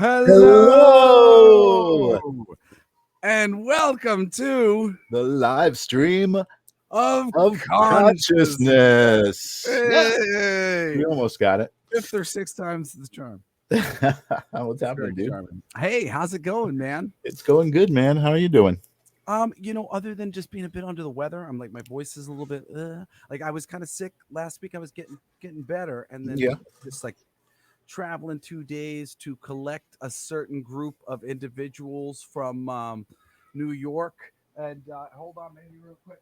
Hello, Hello, and welcome to the live stream of of Consciousness. consciousness. Yeah, Hey, we almost got it. fifth or sixth time's the charm. What's It's very happening, dude? charming. Hey, how's it going, man? It's going good, man. How are you doing? Other than just being a bit under the weather, I'm like my voice is a little bit like I was kind of sick last week. I was getting better, and Yeah. then just like traveling 2 days to collect a certain group of individuals from New York. And hold on, maybe real quick.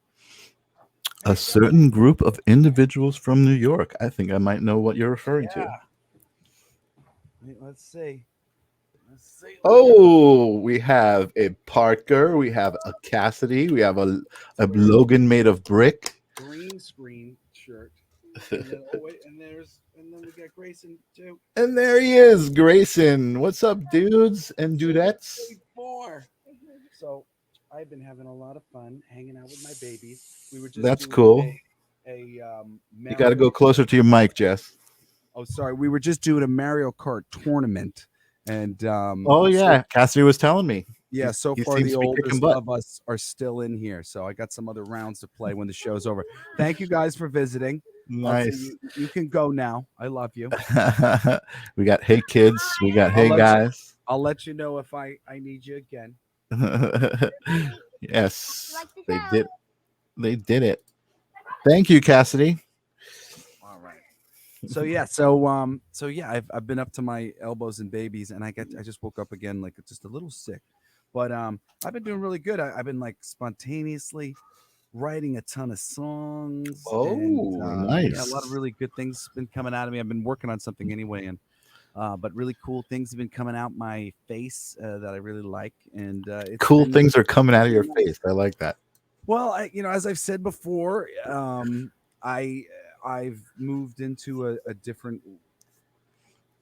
A Hey, certain group of individuals from New York. I think I might know what you're referring yeah. to. Let's see. Let's see. Oh, we have a Parker, we have a Cassidy, we have a Logan made of brick. Green screen shirt. And then oh wait, and then we got Grayson too. And there he is, Grayson. What's up, dudes and dudettes? 4. So I've been having a lot of fun hanging out with my babies. We were just That's doing cool. a You got to go closer to your mic, Jess. Oh, sorry. We were just doing a Mario Kart tournament, and Oh yeah, Cassidy was telling me. yeah. So he far, seems the to be kicking oldest butt. of us are still in here. So I got some other rounds to play when the show's over. Thank you guys for visiting. Nice. You can go now. I love you. We got hey kids. We got hey guys. I'll let you know if I need you again. Yes, they did. They did it. Thank you, Cassidy. All right. So yeah, I've been up to my elbows in babies, and I just woke up again like just a little sick, but I've been doing really good. I've been like spontaneously writing a ton of songs, and Oh, yeah, a lot of nice. really good things been coming out of me. I've been working on something anyway, and but really cool things have been coming out my face that I really like, and it's Cool been things are coming out of your face. I like that. well, as I've said before, I I've moved into a different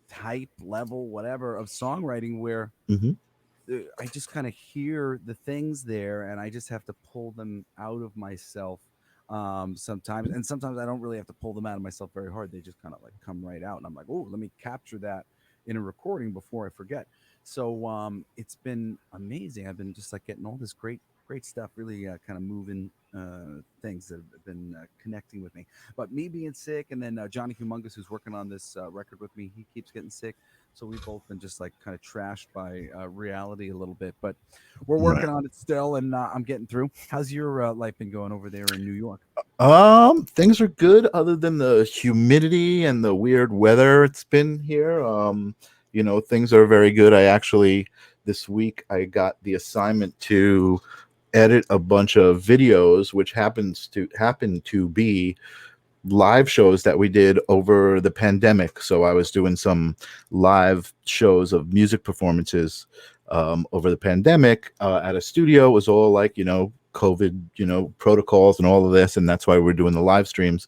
type level, whatever, of songwriting where Hmm. I just kind of hear the things there, and I just have to pull them out of myself sometimes, and sometimes I don't really have to pull them out of myself very hard. They just kind of like come right out, and I'm like, oh, let me capture that in a recording before I forget. So it's been amazing. I've been just like getting all this great stuff, really kind of moving things that have been connecting with me. But me being sick, and then Johnny Humongous, who's working on this record with me, he keeps getting sick. So we've both been just like kind of trashed by reality a little bit, but we're Right. working on it still, and I'm getting through. How's your life been going over there in New York? Things are good other than the humidity and the weird weather it's been here. Things are very good. I actually this week I got the assignment to edit a bunch of videos, which happen to be live shows that we did over the pandemic. So I was doing some live shows of music performances over the pandemic at a studio. It was all like, COVID, protocols and all of this. And that's why we're doing the live streams.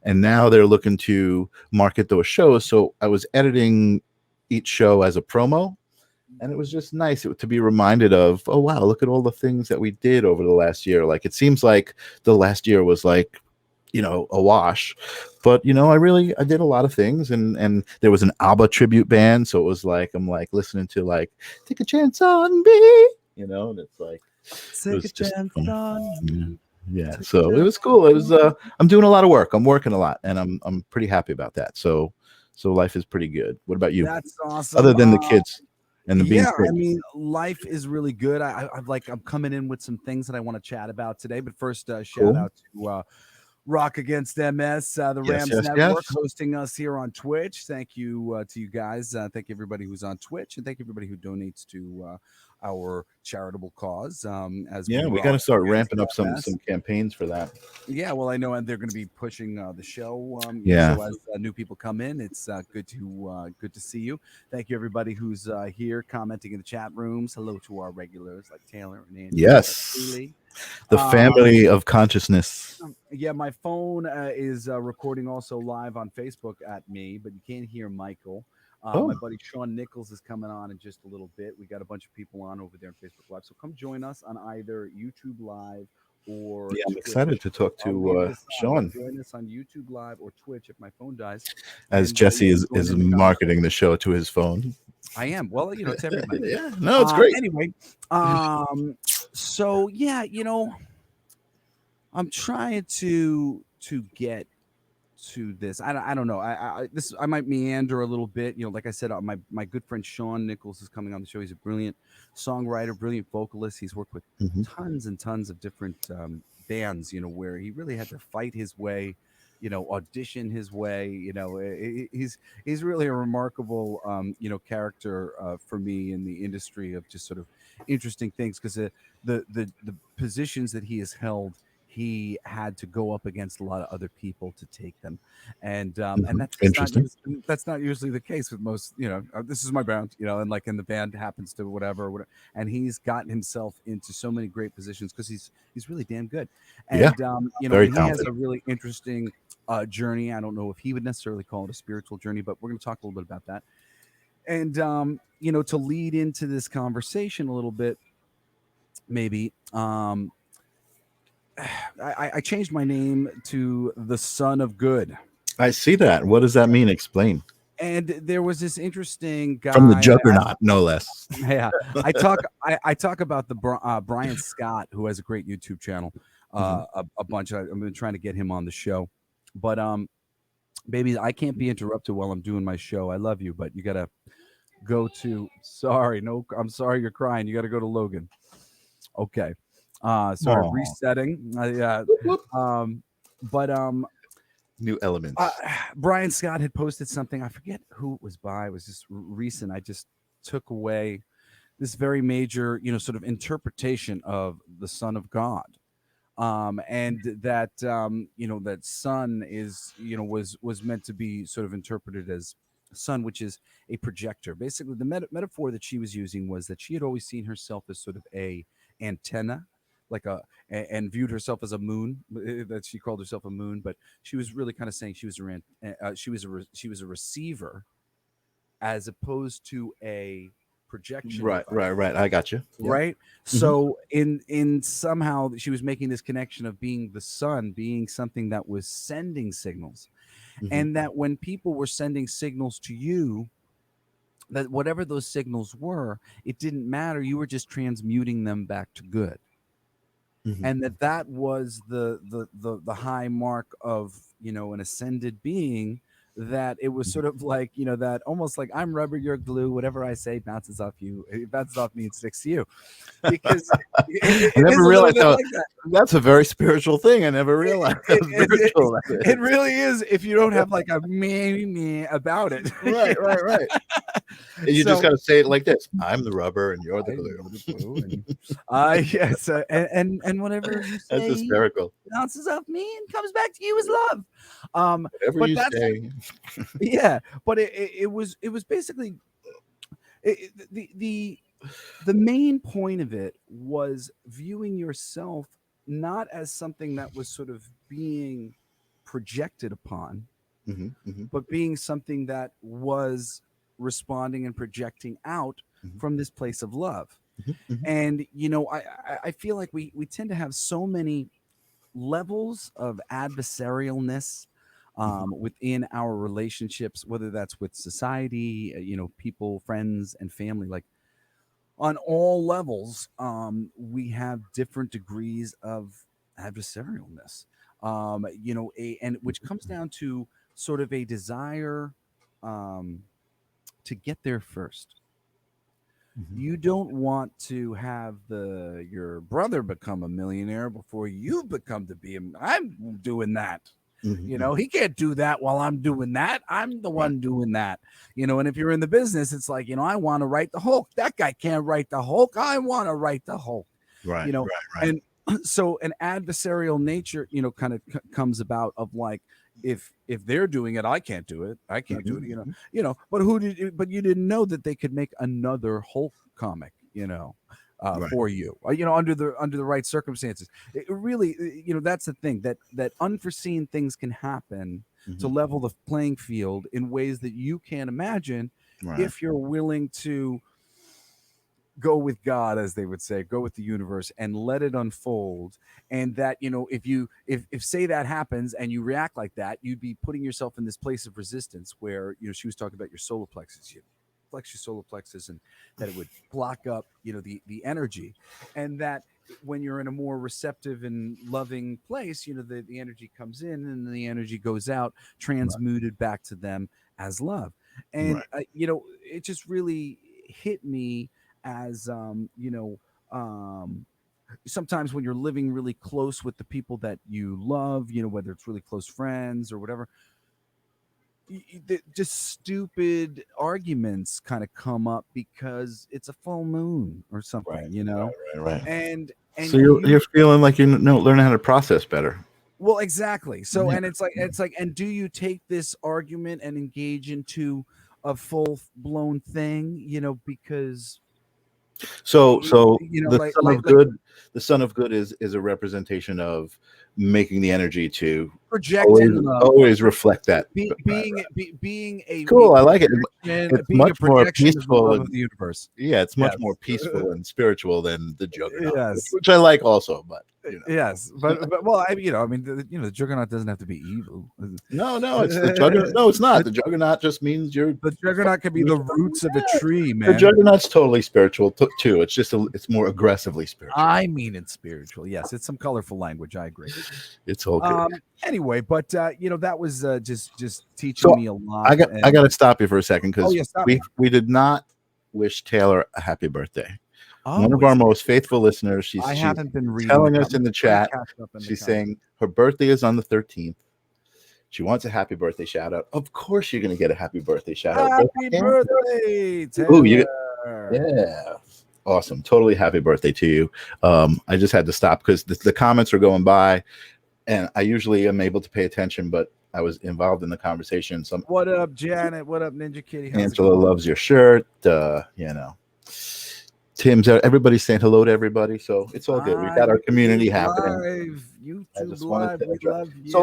And now they're looking to market those shows. So I was editing each show as a promo. And it was just nice to be reminded of, oh, wow, look at all the things that we did over the last year. Like, it seems like the last year was like, a wash, but I did a lot of things, and there was an ABBA tribute band, so it was like I'm like listening to like Take a Chance on Me, and it's like Take a chance on me. yeah, Take a so it chance was cool. It was on me. I'm doing a lot of work. I'm working a lot, and I'm pretty happy about that. So life is pretty good. What about you? That's Other awesome. than the kids and the being Yeah, sick. I mean, life is really good. I'm coming in with some things that I want to chat about today, but first, shout Cool. out to Rock Against MS, the Yes, Rams yes, Network, yes. hosting us here on Twitch. Thank you to you guys. Thank you everybody who's on Twitch, and thank you everybody who donates to our charitable cause. As Yeah, we we got rock to start against ramping up some MS. campaigns for that. Yeah, well, I know, and they're going to be pushing the show. Yeah. So as new people come in, it's good to see you. Thank you everybody who's here commenting in the chat rooms. Hello to our regulars like Taylor and Andy. Yes. The family of consciousness. Yeah, my phone is recording also live on Facebook at me, but you can't hear Michael. My buddy Seann Nicols is coming on in just a little bit. We got a bunch of people on over there on Facebook Live, so come join us on either YouTube Live or Yeah, I'm Twitch. excited to talk I'll leave to this on. Seann, Join us on YouTube Live or Twitch if my phone dies. as And Jesse you can is join in the marketing the show to his phone. I am. Well, to everybody. Yeah, no, it's great. Anyway, so yeah, I'm trying to get to this. I don't know. I might meander a little bit. Like I said, my good friend Seann Nicols is coming on the show. He's a brilliant songwriter, brilliant vocalist. He's worked with Mhm. tons and tons of different bands. Where he really had to fight his way. Audition his way. He's really a remarkable character for me in the industry of just sort of interesting things because the positions that he has held, he had to go up against a lot of other people to take them, and Interesting. that's not usually the case with most. This is my band, and the band happens to whatever, and he's gotten himself into so many great positions because he's really damn good, Yeah, and very and he has talented. a really interesting journey. I don't know if he would necessarily call it a spiritual journey, but we're going to talk a little bit about that, and to lead into this conversation a little bit, maybe. I changed my name to the Son of Good. I see that. What does that mean? Explain. And there was this interesting From the guy. Juggernaut, no less. Yeah, I talk about the Brian Scott, who has a great YouTube channel, Mhm. a bunch. I've been trying to get him on the show, but baby, I can't be interrupted while I'm doing my show. I love you, but you gotta go to. Sorry, no, I'm sorry you're crying. You got to go to Logan. Okay. Sorry, Aw. resetting. Yeah. Whoop, whoop. But New elements. Brian Scott had posted something. I forget who it was by. It was just recent. I just took away this very major, sort of interpretation of the Son of God. And that that son is was meant to be sort of interpreted as son, which is a projector. Basically, the metaphor that she was using was that she had always seen herself as sort of a antenna, like and viewed herself as a moon. That she called herself a moon, but she was really kind of saying she was she was a receiver as opposed to a projection Right, device, right, right. I got you. Yeah. right? Mhm. So in somehow she was making this connection of being the sun, being something that was sending signals, Mhm. and that when people were sending signals to you, that whatever those signals were, it didn't matter, you were just transmuting them back to good, Mhm. and that was the high mark of an ascended being, that it was Mhm. sort of like that almost like I'm rubber, you're glue, whatever I say bounces off you, it bounces off me and sticks to you, because I it never is a little realized bit how like that. that's a very spiritual thing. I never realized how spiritual that It is. really is if you don't have like a me about it. Right, right, right. And you just So got to say it like this: I'm the rubber, and you're the I glue. know the blue, and yes, and whatever you That's say hysterical. bounces off me and comes back to you as love. Whatever But you that's say. yeah. But it was basically the main point of it was viewing yourself not as something that was sort of being projected upon, Mhm, mhm, but being something that was responding and projecting out mhm, from this place of love. mhm, mhm, And I feel like we tend to have so many levels of adversarialness mhm, within our relationships, whether that's with society, people, friends, and family. Like on all levels, we have different degrees of adversarialness. And which comes down to sort of a desire um, to get there first. mhm, You don't want to have your brother become a millionaire before you become to be. I'm doing that. mhm, mhm. He can't do that while I'm doing that. I'm the Right, one doing that. And if you're in the business, it's like, I want to write the Hulk. That guy can't write the Hulk. I want to write the Hulk, right, you know, right, right. and so an adversarial nature, kind of comes about of like, if they're doing it, I can't do it. I can't do it. Mhm, mhm. But but you didn't know that they could make another Hulk comic, Right. for you, under the right circumstances. It really, that's the thing, that unforeseen things can happen to Mhm. level the playing field in ways that you can't imagine Right. if you're willing to go with God, as they would say, go with the universe and let it unfold. And that, if say that happens and you react like that, you'd be putting yourself in this place of resistance where, she was talking about your solar plexus. flex your solar plexus, and that it would block up, the energy, and that when you're in a more receptive and loving place, the energy comes in and the energy goes out, transmuted back to them as love. And Right. it just really hit me as sometimes when you're living really close with the people that you love, whether it's really close friends or whatever, just stupid arguments kind of come up because it's a full moon or Right. something, Right. and So you're feeling like you're learning how to process better. well, exactly. So, Yeah. and it's like, and do you take this argument and engage into a full blown thing, because So the like son of good, the son of good is a representation of making the energy to always projecting love, always reflect that. Right. being a Cool. I like it. projection, It's being a much more projection of the peaceful love of and the universe. yeah, it's much Yes. more peaceful and spiritual than the juggernaut, which, Yes. which I like also. But Yes, but well, I mean, the juggernaut doesn't have to be evil. no, it's the juggernaut. No, it's not. the, The juggernaut just means you're the juggernaut could be the roots of a yeah. tree, The man. juggernaut's totally spiritual too. It's just it's more aggressively spiritual. I mean, it's spiritual. Yes, it's some colorful language. I agree. It's all good. Anyway, but that was just teaching So me a lot. I And got to stop you for a second oh because yeah, stop me. we did not wish Taylor a happy birthday. One Oh, of our most faithful listeners. I She's haven't been reading. telling us I'm in the trying to chat. catch up in the She's comments. saying her birthday is on the 13th. She wants a happy birthday shout out. Of course, you're going to get a happy birthday shout out. Happy birthday, Ooh, Taylor. yeah. Awesome. Totally happy birthday to you. I just had to stop because the comments are going by and I usually am able to pay attention, but I was involved in the conversation. So What up, Janet? What up, Ninja Kitty? How's Angela it going? loves your shirt. Tim's everybody's saying hello to everybody. So it's all good. We got our community happening. YouTube I just wanted live. to We address. love you. So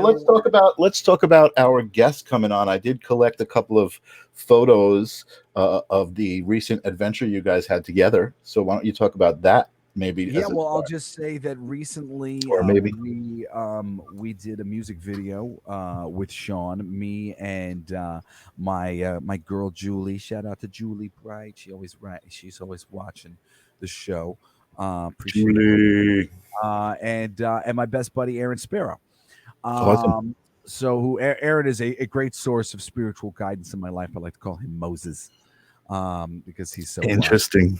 let's talk about our guests coming on. I did collect a couple of photos of the recent adventure you guys had together. So why don't you talk about that maybe? Yeah, well, I'll just say that recently or maybe we did a music video with Seann, me, and my girl Julie. Shout out to Julie Bright. She's always watching the show. Appreciate it. Julie. And my best buddy Aaron Sparrow. Awesome. So Aaron is a great source of spiritual guidance in my life. I like to call him Moses, because he's so Interesting.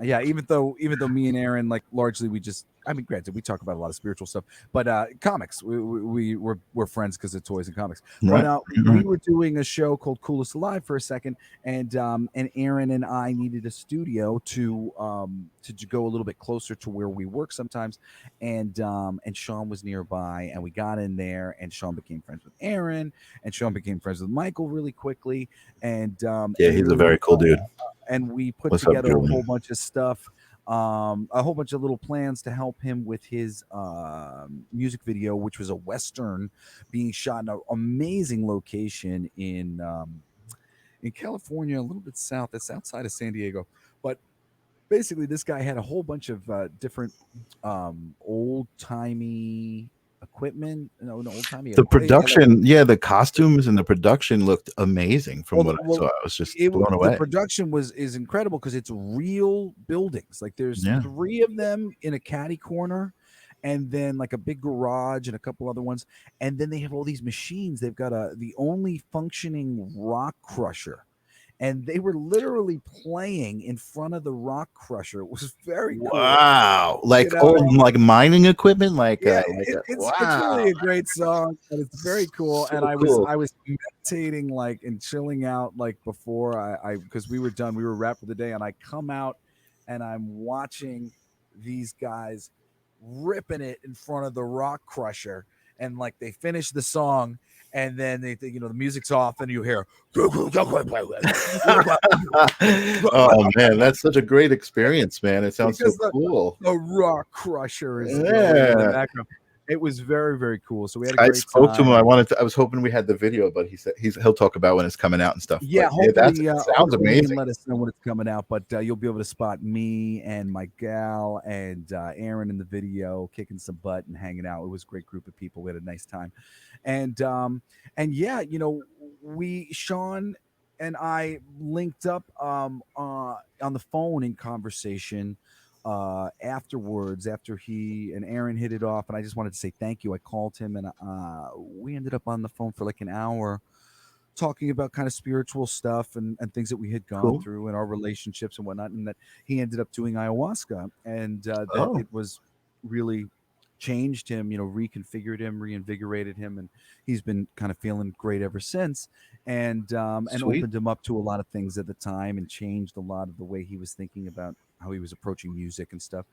yeah, even though me and Aaron, like, largely we just, I mean, granted, we talk about a lot of spiritual stuff, but comics, we're friends because of toys and comics. Right. But we were doing a show called Coolest Alive for a second, and Aaron and I needed a studio to go a little bit closer to where we work sometimes, and Seann was nearby, and we got in there, and Seann became friends with Aaron, and Seann became friends with Michael really quickly, and Yeah, he's a very cool dude. And we put What's up, together a Julie? whole bunch of stuff, a whole bunch of little plans to help him with his music video, which was a Western being shot in an amazing location in California, a little bit south. That's outside of San Diego. But basically, this guy had a whole bunch of different old-timey equipment, old-timey The production, like, the costumes and the production looked amazing from what I saw. I was just blown away. The production is incredible because it's real buildings. Like, there's 3 of them in a catty corner, and then like a big garage and a couple other ones, and then they have all these machines. They've got the only functioning rock crusher, and they were literally playing in front of the rock crusher. It was very cool. Wow. Like old like mining equipment, it's really a great song, and it's very cool. So and I cool. was meditating, like, and chilling out, like, before I because we were done, we were wrapped for the day, and I come out and I'm watching these guys ripping it in front of the rock crusher, and like they finish the song, and then they the music's off, and you hear oh man, that's such a great experience, man. It sounds so cool. The rock crusher is going in the background. It was very, very cool. So we had a great time. I spoke to him. I was hoping we had the video, but he said he'll talk about when it's coming out and stuff. Yeah, but, hopefully, sounds amazing. Let us know when it's coming out, but you'll be able to spot me and my gal and Aaron in the video, kicking some butt and hanging out. It was a great group of people. We had a nice time, and yeah, Seann and I linked up on the phone in conversation afterwards, after he and Aaron hit it off, and I just wanted to say thank you. I called him, and we ended up on the phone for like an hour talking about kind of spiritual stuff and things that we had gone Cool. through and our relationships and whatnot, and that he ended up doing ayahuasca, and that Oh. it was really changed him, reconfigured him, reinvigorated him, and he's been kind of feeling great ever since, and Sweet. opened him up to a lot of things at the time, and changed a lot of the way he was thinking about how he was approaching music and stuff,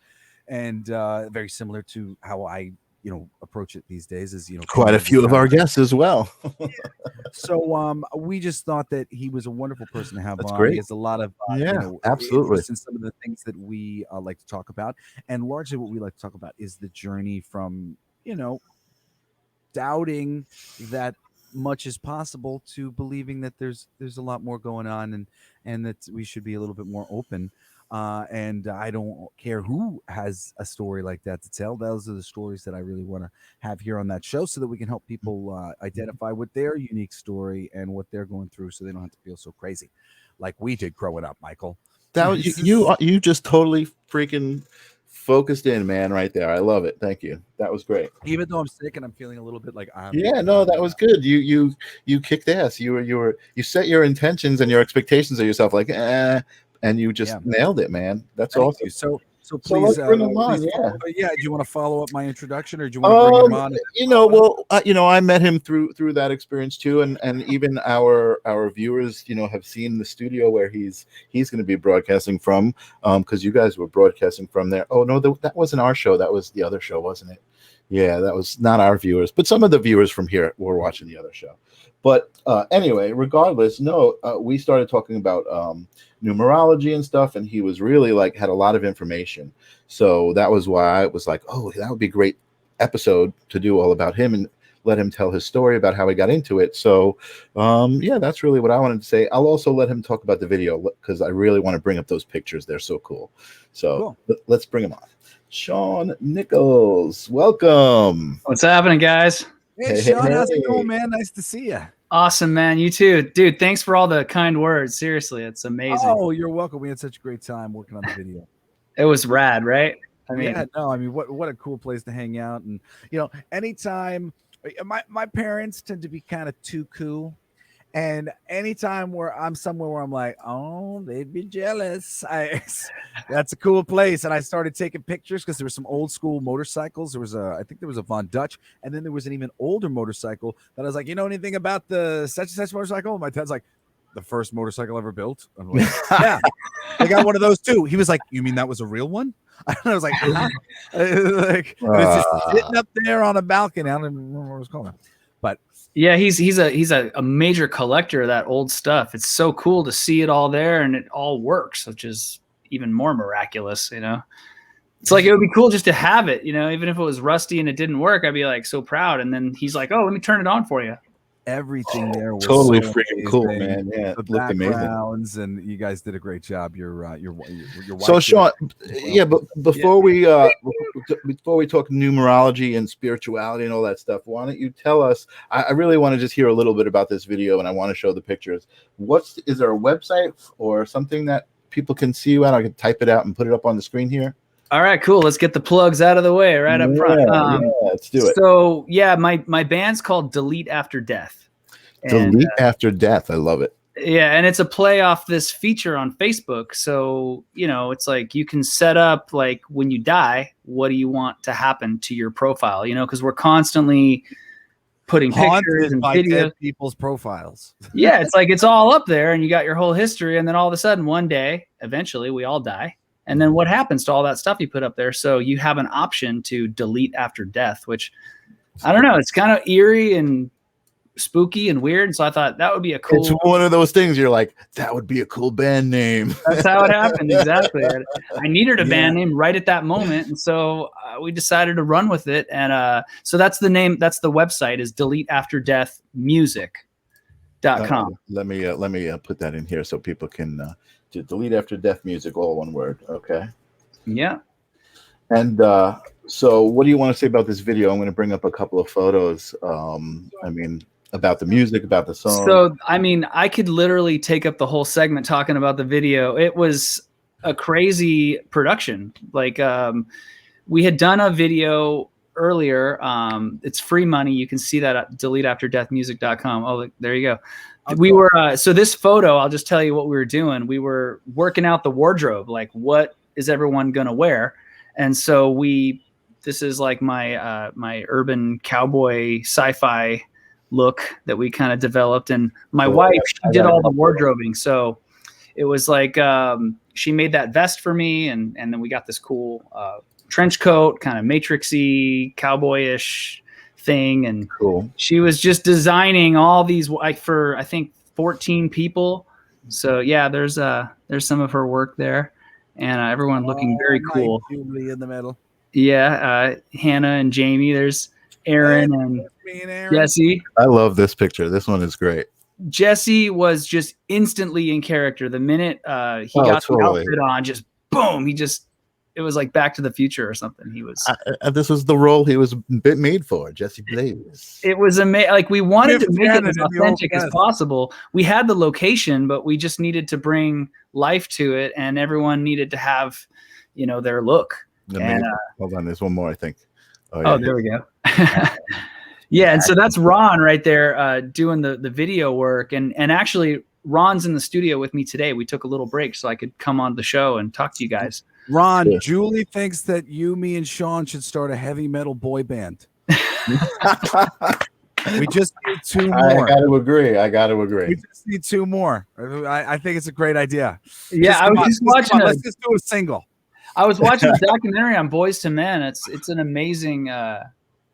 and very similar to how I approach it these days, is Quite a few of our guests as well. So we just thought that he was a wonderful person to have That's on. great. He has a lot of Absolutely. interest in some of the things that we like to talk about, and largely what we like to talk about is the journey from doubting that much is possible to believing that there's a lot more going on, and that we should be a little bit more open. And I don't care who has a story like that to tell. Those are the stories that I really want to have here on that show, so that we can help people identify with their unique story and what they're going through, so they don't have to feel so crazy like we did growing up, Michael. That was, you just totally freaking focused in, man, right there. I love it. Thank you. That was great. Even though I'm sick and I'm feeling a little bit like that was good. You kicked ass. You set your intentions and your expectations of yourself like and you just nailed it, man. That's Thank awesome. you. So please, let's bring him on. do you want to follow up my introduction, or do you want to bring him on? I met him through that experience too, and even our viewers, have seen the studio where he's going to be broadcasting from, because you guys were broadcasting from there. Oh no, that wasn't our show. That was the other show, wasn't it? Yeah, that was not our viewers, but some of the viewers from here were watching the other show. But anyway, regardless, we started talking about numerology and stuff, and he was really had a lot of information. So that was why I was like, oh, that would be a great episode to do all about him and let him tell his story about how he got into it. So that's really what I wanted to say. I'll also let him talk about the video, because I really want to bring up those pictures. They're so cool. So let's bring him on. Seann Nicols, welcome. What's happening, guys? Hey, Seann, how's it going, man? Nice to see you. Awesome, man. You too. Dude, thanks for all the kind words. Seriously, it's amazing. Oh, you're welcome. We had such a great time working on the video. It was rad, right? What a cool place to hang out. And, anytime my parents tend to be kind of too cool. And anytime where I'm somewhere where I'm like, oh, they'd be jealous. That's a cool place. And I started taking pictures because there were some old school motorcycles. I think there was a Von Dutch, and then there was an even older motorcycle that I was like, you know anything about the such and such motorcycle? And my dad's like, the first motorcycle ever built. I'm like, yeah, I got one of those too. He was like, you mean that was a real one? And I was like, huh? It's just sitting up there on a balcony. I don't even remember what it was called. But yeah, he's a major collector of that old stuff. It's so cool to see it all there, and it all works, which is even more miraculous. It's like, it would be cool just to have it. Even if it was rusty and it didn't work, I'd be like so proud. And then he's like, "Oh, let me turn it on for you." Everything there was totally so freaking cool, man. Yeah, the it looked backgrounds, amazing. And you guys did a great job. Your wife. So Seann, but before we talk numerology and spirituality and all that stuff, why don't you tell us? I really want to just hear a little bit about this video, and I want to show the pictures. Is there a website or something that people can see you at? I can type it out and put it up on the screen here. All right, cool. Let's get the plugs out of the way right up front. Let's do it. So my band's called Delete After Death. Delete After Death. I love it. Yeah, and it's a play off this feature on Facebook. So, it's like you can set up, like, when you die, what do you want to happen to your profile? Because we're constantly putting pictures and videos. Dead people's profiles. Yeah, it's like it's all up there, and you got your whole history, and then all of a sudden, one day, eventually, we all die. And then what happens to all that stuff you put up there? So you have an option to delete after death, which, I don't know, it's kind of eerie and spooky and weird. So I thought that would be a cool. It's one of those things you're like, that would be a cool band name. That's how it happened. Exactly. I needed a band name right at that moment. And so we decided to run with it. And so that's the name. That's the website, is deleteafterdeathmusic.com. Let me put that in here so people can Delete After Death Music, all one word. Okay. Yeah. And so what do you want to say about this video? I'm going to bring up a couple of photos. about the music, about the song? So, I mean, I could literally take up the whole segment talking about the video. It was a crazy production. Like, we had done a video earlier. It's free money. You can see that at deleteafterdeathmusic.com. Oh, look, there you go. Okay. We were, so this photo, I'll just tell you what we were doing. We were working out the wardrobe, like what is everyone going to wear? And so this is like my urban cowboy sci-fi look that we kind of developed. And my wife, she did all the wardrobing. So it was like, she made that vest for me. And then we got this cool, trench coat, kind of matrixy, cowboyish thing. And she was just designing all these, like, for I think 14 people. So yeah, there's some of her work there, and everyone looking very cool. Julie in the middle. Yeah, Hannah and Jamie. There's Aaron and Jesse. I love this picture. This one is great. Jesse was just instantly in character. The minute he got the outfit on, just boom, it was like Back to the Future or something. He was. This was the role he was made for, Jesse Blaze. It was amazing. Like, we wanted to make it as authentic as possible. We had the location, but we just needed to bring life to it, and everyone needed to have, their look. And, hold on, there's one more, I think. Oh, there we go. Yeah, and so that's Ron right there doing the video work, and actually Ron's in the studio with me today. We took a little break so I could come on the show and talk to you guys. Ron, Julie thinks that you, me, and Sean should start a heavy metal boy band. We just need 2 more. I got to agree. We just need 2 more. I think it's a great idea. Yeah, I was just watching. Let's just do a single. I was watching a documentary on Boys to Men. It's an amazing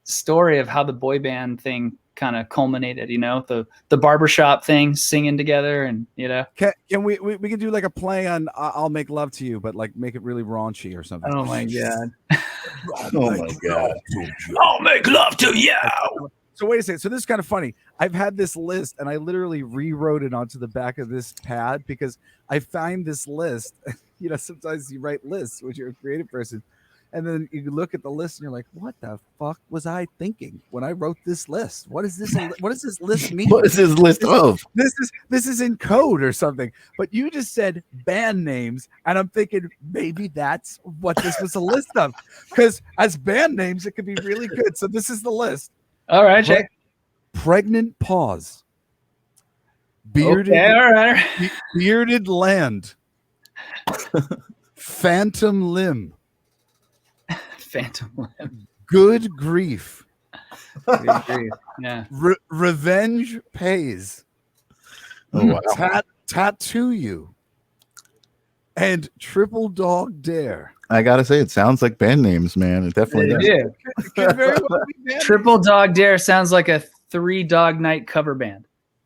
story of how the boy band thing kind of culminated, the barbershop thing, singing together, and can we can do like a play on I'll Make Love to You, but like make it really raunchy or something. Oh my god. Oh my god. I'll make love to you. So wait a second. So this is kind of funny. I've had this list and I literally rewrote it onto the back of this pad because I find this list. Sometimes you write lists when you're a creative person, and then you look at the list and you're like, what the fuck was I thinking when I wrote this list? What is this? What does this list mean? What is this list of? This is in code or something. But you just said band names, and I'm thinking maybe that's what this was a list of. Because as band names, it could be really good. So this is the list. All right, Jake. Pregnant Pause. Bearded, okay, all right. Bearded Land. Phantom Limb. Phantom Limb. Good Grief. Good grief. Yeah. Revenge Pays. Oh, wow. Tattoo You. And Triple Dog Dare. I gotta say, it sounds like band names, man. It definitely does. Yeah. Could very well be band Triple names. Dog Dare sounds like a 3 Dog Night cover band.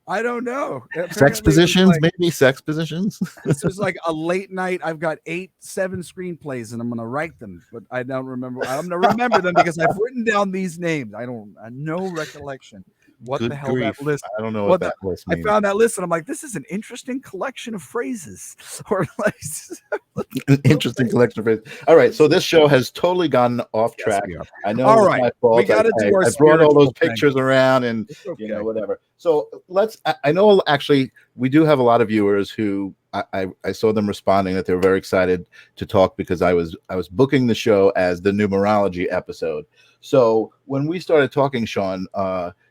I don't know. Sex positions, maybe sex positions. This is like a late night. I've got 7 screenplays, and I'm gonna write them, but I don't remember. I'm gonna remember them because I've written down these names. I no recollection. What Good the hell grief. that list? I don't know what that list means. I found that list, and I'm like, this is an interesting collection of phrases, or like an interesting collection of phrases. All right, so this show has totally gone off track. I know. All right, my fault. we got to do our. I brought all those thing. pictures around, and Okay. whatever. So I know actually we do have a lot of viewers who I saw them responding that they were very excited to talk because I was booking the show as the numerology episode. So when we started talking, Sean,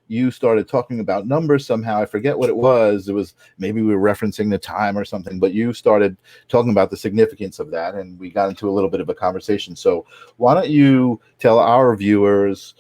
you started talking about numbers somehow. I forget what it was. It was maybe we were referencing the time or something, but you started talking about the significance of that, and we got into a little bit of a conversation. So why don't you tell our viewers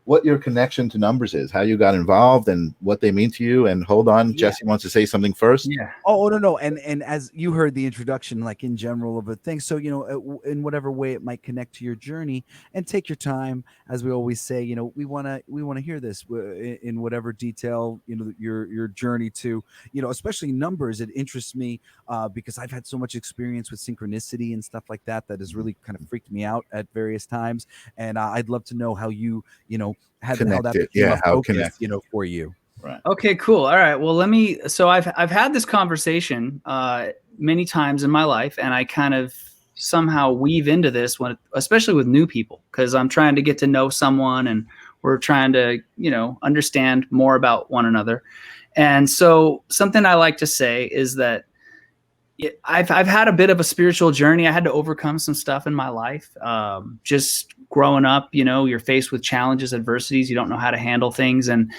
what your connection to numbers is, how you got involved, and what they mean to you. And hold on, Jesse wants to say something first. Yeah. Oh no. And as you heard the introduction, like in general of a thing, so in whatever way it might connect to your journey, and take your time, as we always say. We want to hear this in whatever detail your journey to especially numbers. It interests me because I've had so much experience with synchronicity and stuff like that has really kind of freaked me out at various times, and I'd love to know how you how that became a focus, for you. Right. Okay, cool. All right. Well, so I've had this conversation many times in my life, and I kind of somehow weave into this especially with new people, because I'm trying to get to know someone, and We're trying to, understand more about one another. And so something I like to say is that I've had a bit of a spiritual journey. I had to overcome some stuff in my life. Just growing up, you're faced with challenges, adversities. You don't know how to handle things. And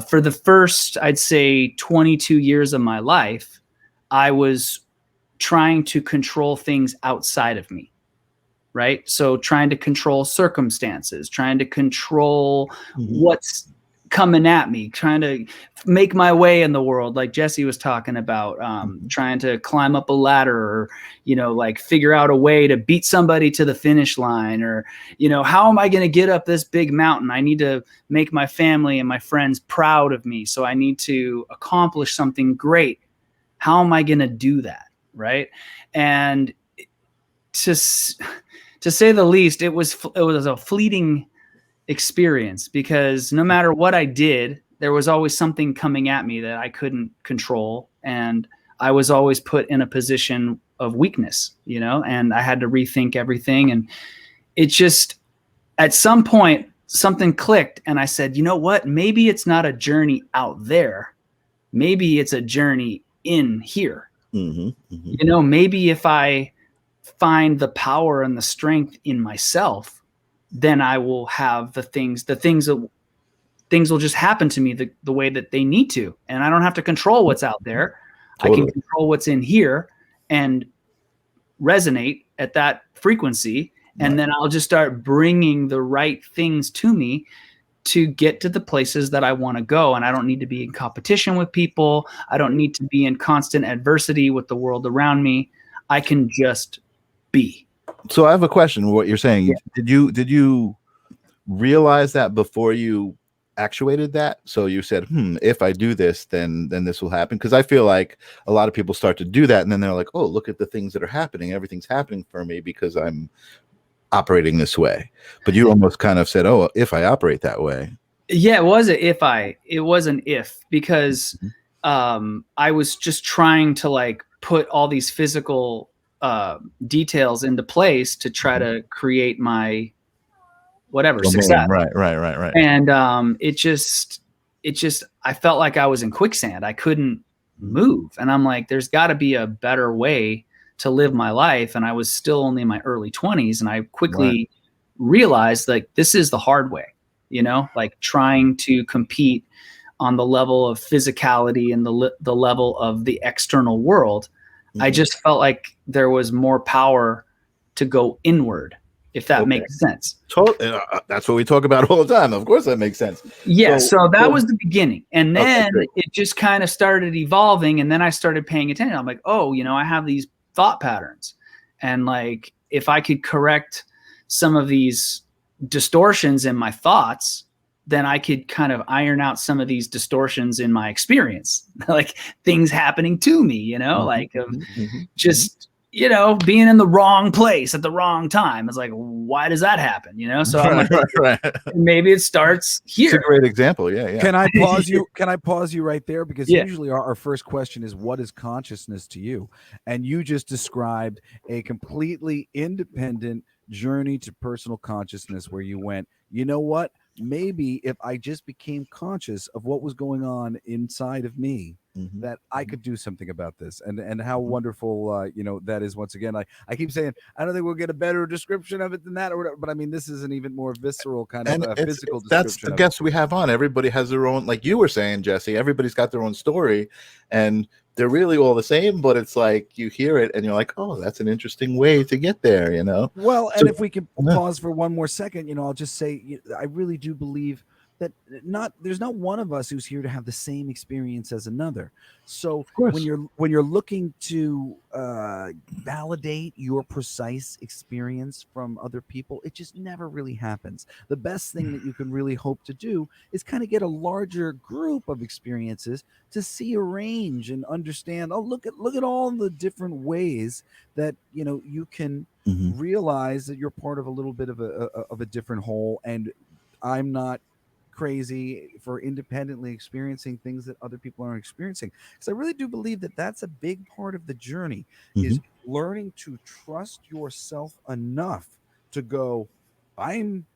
for the first, I'd say 22 years of my life, I was trying to control things outside of me. Right. So trying to control circumstances, trying to control what's coming at me, trying to make my way in the world. Like Jesse was talking about, trying to climb up a ladder or, like figure out a way to beat somebody to the finish line or, how am I going to get up this big mountain? I need to make my family and my friends proud of me. So I need to accomplish something great. How am I going to do that? Right. And to say the least, it was a fleeting experience because no matter what I did, there was always something coming at me that I couldn't control. And I was always put in a position of weakness, and I had to rethink everything. And it just, at some point, something clicked and I said, you know what? Maybe it's not a journey out there. Maybe it's a journey in here. Maybe if I find the power and the strength in myself, then I will have the things will just happen to me the way that they need to. And I don't have to control what's out there. Totally. I can control what's in here and resonate at that frequency. And then I'll just start bringing the right things to me to get to the places that I want to go. And I don't need to be in competition with people. I don't need to be in constant adversity with the world around me. I can just be. So I have a question. What you're saying, did you realize that before you actuated that? So you said, if I do this, then this will happen. Because I feel like a lot of people start to do that and then they're like, oh, look at the things that are happening. Everything's happening for me because I'm operating this way. But you almost kind of said, oh, if I operate that way. Yeah, it was an if, because I was just trying to put all these physical details into place to try to create my success. Right. And it just I felt like I was in quicksand. I couldn't move. And I'm like, there's got to be a better way to live my life. And I was still only in my early 20s. And I quickly realized this is the hard way, trying to compete on the level of physicality and the level of the external world. I just felt like there was more power to go inward, if that makes sense. Totally. That's what we talk about all the time. Of course, that makes sense. Yeah. So that was the beginning. And then it just kind of started evolving. And then I started paying attention. I'm like, oh, I have these thought patterns. And if I could correct some of these distortions in my thoughts, then I could kind of iron out some of these distortions in my experience, like things happening to me, just, being in the wrong place at the wrong time. It's like, why does that happen? So I'm maybe it starts here. It's a great example. Yeah. Can I pause you? Can I pause you right there? Because usually our first question is, what is consciousness to you? And you just described a completely independent journey to personal consciousness where you went, you know what? Maybe if I just became conscious of what was going on inside of me, that I could do something about this. And how wonderful, that is. Once again, I keep saying, I don't think we'll get a better description of it than that, or whatever, but I mean, this is an even more visceral kind of physical description. That's the guests we have on. Everybody has their own, like you were saying, Jesse, everybody's got their own story and they're really all the same, but it's like you hear it and you're like, oh, that's an interesting way to get there, Well, and if we can pause for one more second, I'll just say, I really do believe that there's not one of us who's here to have the same experience as another. So when you're looking to validate your precise experience from other people, it just never really happens. The best thing that you can really hope to do is kind of get a larger group of experiences to see a range and understand, oh, look at all the different ways that you can realize that you're part of a little bit of a different whole. And I'm not crazy for independently experiencing things that other people aren't experiencing, because I really do believe that that's a big part of the journey, is learning to trust yourself enough to go, I'm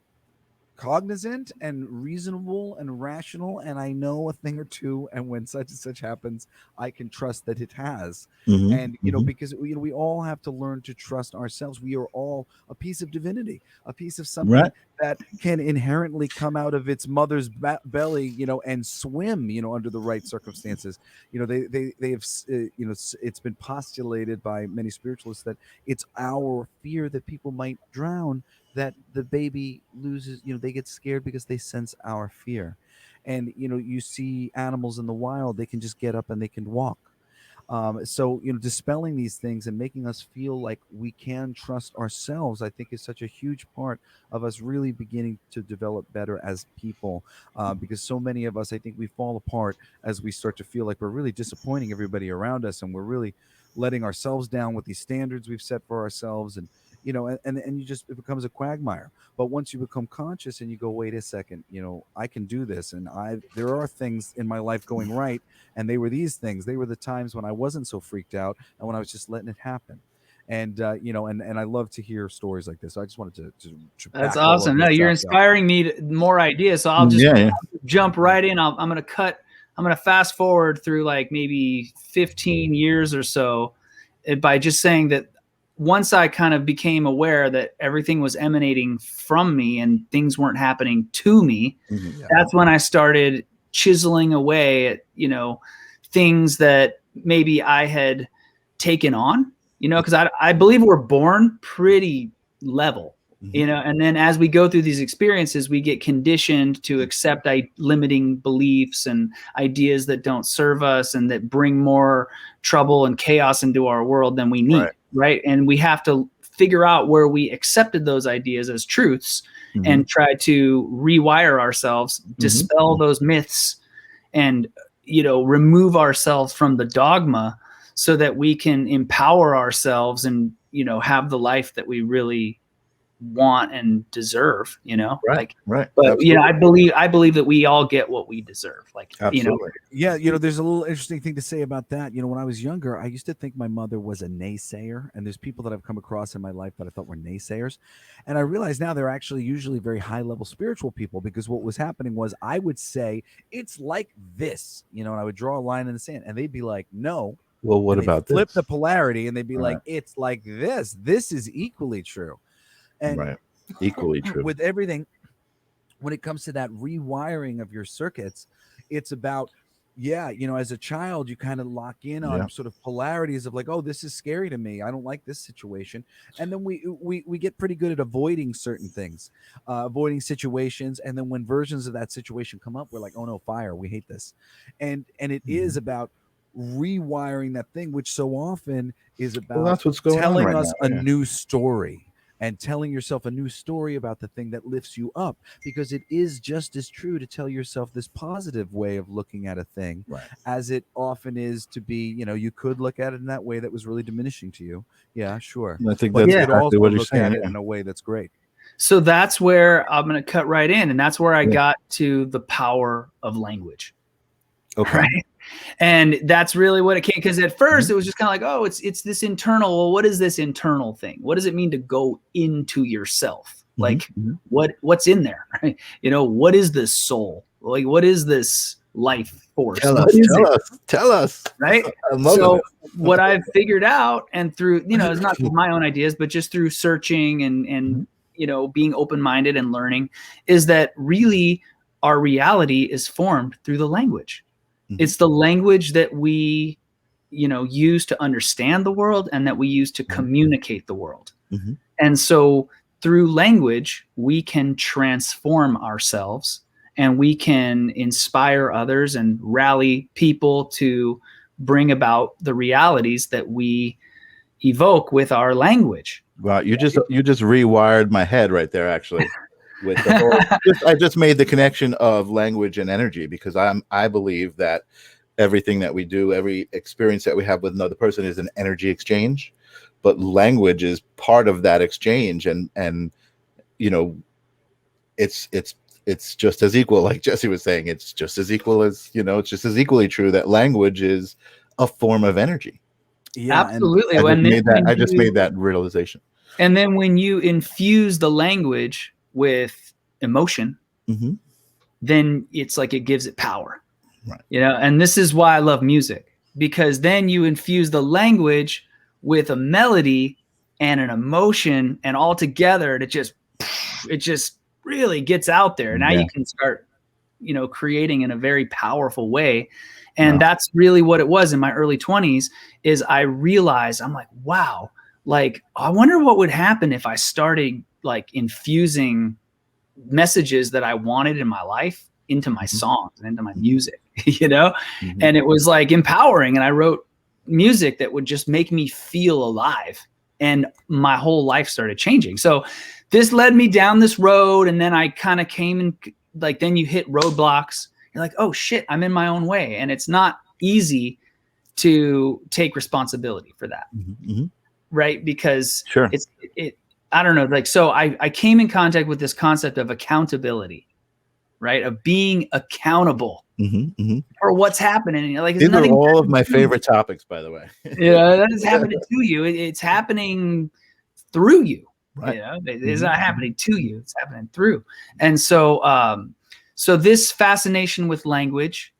cognizant and reasonable and rational, and I know a thing or two, and when such and such happens, I can trust that it has. And because we all have to learn to trust ourselves. We are all a piece of divinity, a piece of something Right. that can inherently come out of its mother's belly, and swim, under the right circumstances. They have, it's been postulated by many spiritualists that it's our fear that people might drown, that the baby loses, they get scared because they sense our fear. And you see animals in the wild, they can just get up and they can walk. So dispelling these things and making us feel like we can trust ourselves, I think, is such a huge part of us really beginning to develop better as people, because so many of us, I think, we fall apart as we start to feel like we're really disappointing everybody around us, and we're really letting ourselves down with these standards we've set for ourselves. And and it becomes a quagmire. But once you become conscious and you go, wait a second, I can do this, and there are things in my life going right, and they were these things. They were the times when I wasn't so freaked out and when I was just letting it happen. And and I love to hear stories like this. So I just wanted to That's back all of awesome. No, this you're up. inspiring me to more ideas. So I'll just Yeah. jump right in. I'm going to fast forward through like maybe 15 years or so by just saying that once I kind of became aware that everything was emanating from me and things weren't happening to me, that's when I started chiseling away at, things that maybe I had taken on, because I believe we're born pretty level, and then as we go through these experiences, we get conditioned to accept limiting beliefs and ideas that don't serve us and that bring more trouble and chaos into our world than we need. Right. And we have to figure out where we accepted those ideas as truths and try to rewire ourselves, dispel those myths, and, remove ourselves from the dogma so that we can empower ourselves and, have the life that we really want and deserve, Right. But Absolutely. I believe that we all get what we deserve. Like, Absolutely. There's a little interesting thing to say about that. When I was younger, I used to think my mother was a naysayer, and there's people that I've come across in my life that I thought were naysayers, and I realize now they're actually usually very high level spiritual people, because what was happening was I would say it's like this, and I would draw a line in the sand, and they'd be like, no. Well, what about flip this? the polarity, and they'd be like, it's like this. This is equally true. And equally true with everything. When it comes to that rewiring of your circuits, it's about, as a child, you kind of lock in on sort of polarities of like, oh, this is scary to me, I don't like this situation. And then we get pretty good at avoiding certain things, avoiding situations. And then when versions of that situation come up, we're like, oh no, fire, we hate this. And it is about rewiring that thing, which so often is about that's what's going telling on right us now. a new story. And telling yourself a new story about the thing that lifts you up, because it is just as true to tell yourself this positive way of looking at a thing as it often is to be, you could look at it in that way that was really diminishing to you. Yeah, sure. I think But that's you could exactly also what you're look saying. at it in a way that's great. So that's where I'm going to cut right in. And that's where I got to the power of language. Okay. Right? And that's really what it came, because at first it was just kind of like, oh, it's this internal. Well, what is this internal thing? What does it mean to go into yourself? Like what's in there? Right? What is this soul? Like, what is this life force? Tell us. Right. So what I've figured out, and through, it's not my own ideas, but just through searching and being open-minded and learning, is that really our reality is formed through the language. It's the language that we, use to understand the world and that we use to communicate the world. And so through language, we can transform ourselves, and we can inspire others and rally people to bring about the realities that we evoke with our language. Wow, you just rewired my head right there, actually. With the whole, I just made the connection of language and energy, because I believe that everything that we do, every experience that we have with another person is an energy exchange, but language is part of that exchange, and it's just as equal, like Jesse was saying, it's just as equal as, it's just as equally true that language is a form of energy. Yeah, absolutely. I just made that realization. And then when you infuse the language with emotion, Mm-hmm. then it's like it gives it power. Right. You know, and this is why I love music, because then you infuse the language with a melody and an emotion, and all together it just really gets out there. Now you can start, you know, creating in a very powerful way. And that's really what it was in my early 20s. Is I realized, I'm like, wow, like I wonder what would happen if I started like infusing messages that I wanted in my life into my songs and into my music, you know? Mm-hmm. And it was like empowering. And I wrote music that would just make me feel alive. And my whole life started changing. So this led me down this road. And then I kind of came and like, then you hit roadblocks. You're like, oh shit, I'm in my own way. And it's not easy to take responsibility for that. Mm-hmm. Right. Because sure. I don't know. Like, so I came in contact with this concept of accountability, right? Of being accountable for what's happening. Like, these are all of my favorite topics, by the way. Yeah, that is happening to you. It's happening through you. Right. You know, it's not happening to you. It's happening through. And so, so this fascination with language,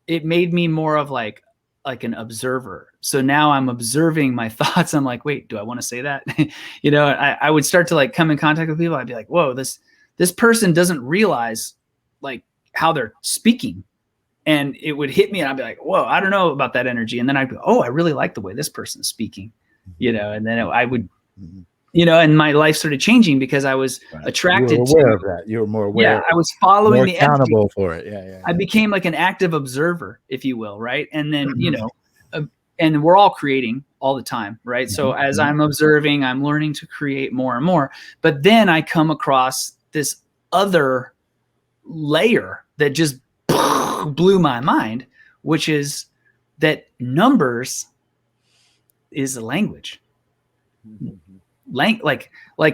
it made me more of like an observer. So now I'm observing my thoughts. I'm like, wait, do I want to say that? You know, I would start to like come in contact with people. I'd be like, whoa, this person doesn't realize like how they're speaking. And it would hit me and I'd be like, whoa, I don't know about that energy. And then I'd go, oh, I really like the way this person's speaking, you know, and then I would, you know, and my life started changing because I was attracted to of that. You were more aware. Yeah, I was following more the accountable energy. For it. Yeah. I became like an active observer, if you will, right? And then, you know, and we're all creating all the time, right? So as I'm observing, I'm learning to create more and more. But then I come across this other layer that just blew my mind, which is that numbers is a language. Like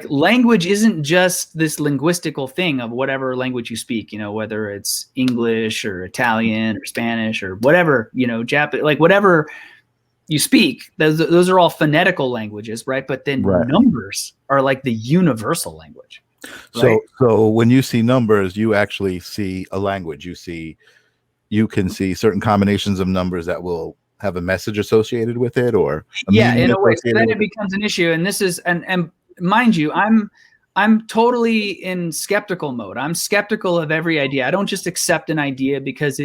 language isn't just this linguistical thing of whatever language you speak, you know, whether it's English or Italian or Spanish or whatever, you know, Japanese, like whatever you speak, those are all phonetical languages, right? But then numbers are like the universal language. Right? So when you see numbers, you actually see a language. You can see certain combinations of numbers that will have a message associated with it, or in a way. So then it becomes an issue. And this is, and mind you, I'm totally in skeptical mode. I'm skeptical of every idea. I don't just accept an idea because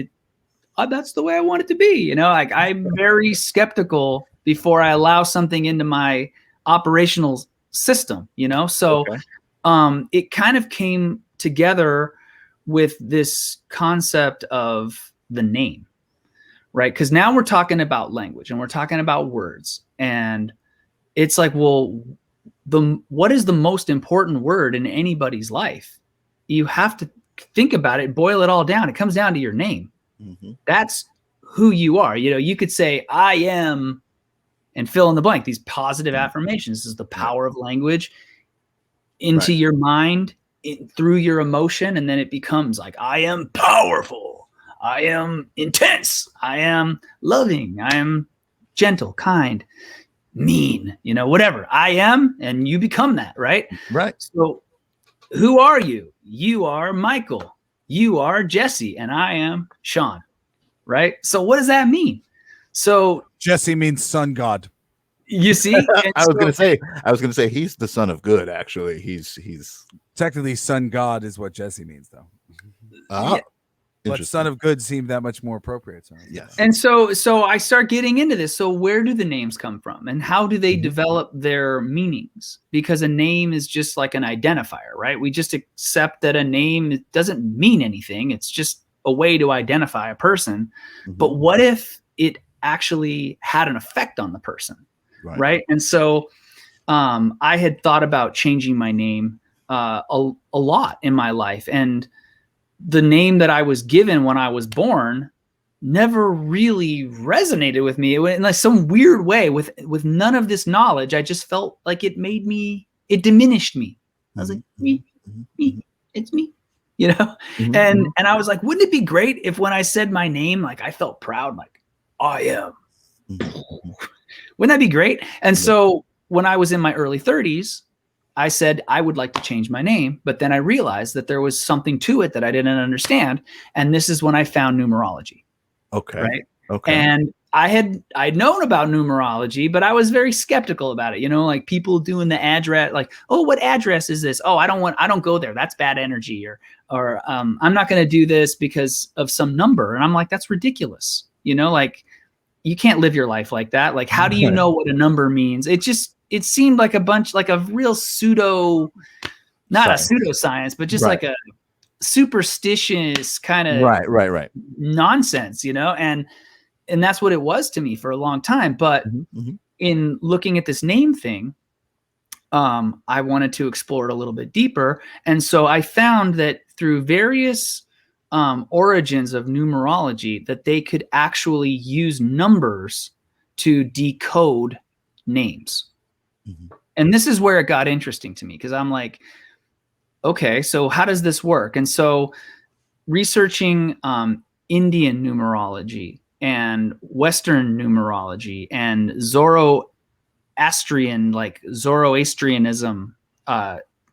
that's the way I want it to be. You know, like I'm very skeptical before I allow something into my operational system, you know? So it kind of came together with this concept of the name, right? Because now we're talking about language and we're talking about words. And it's like, well, what is the most important word in anybody's life? You have to think about it, boil it all down. It comes down to your name. That's who you are. You know, you could say, I am, and fill in the blank, these positive affirmations. This is the power of language into your mind, through your emotion. And then it becomes like, I am powerful. I am intense. I am loving. I am gentle, kind, mean, you know, whatever I am. And you become that, right? Right. So who are you? You are Michael. You are Jesse, and I am Sean, right? So what does that mean? So Jesse means sun god. You see, I was gonna say he's the son of good. Actually, he's technically sun god is what Jesse means, though. But son of good seemed that much more appropriate. So. Yes. And so I start getting into this. So where do the names come from, and how do they develop their meanings? Because a name is just like an identifier, right? We just accept that a name doesn't mean anything. It's just a way to identify a person. But what if it actually had an effect on the person, right? And so I had thought about changing my name a lot in my life, and the name that I was given when I was born never really resonated with me in like some weird way. With none of this knowledge, I just felt like it diminished me. I was like, me, it's me, you know? And I was like, wouldn't it be great if when I said my name, like I felt proud, like I am. Wouldn't that be great? And so when I was in my early 30s, I said I would like to change my name, but then I realized that there was something to it that I didn't understand, and this is when I found numerology. Okay. Right. Okay. And I'd known about numerology, but I was very skeptical about it. You know, like people doing the address, like, oh, what address is this? Oh, I don't go there. That's bad energy. Or I'm not going to do this because of some number. And I'm like, that's ridiculous. You know, like you can't live your life like that. Like, how do you know what a number means? It seemed like a real pseudo, not Science. a pseudoscience, but just like a superstitious kind of right nonsense, you know? And that's what it was to me for a long time. But in looking at this name thing, I wanted to explore it a little bit deeper. And so I found that through various origins of numerology, that they could actually use numbers to decode names. And this is where it got interesting to me, because I'm like, okay, so how does this work? And so researching Indian numerology and Western numerology and Zoroastrianism,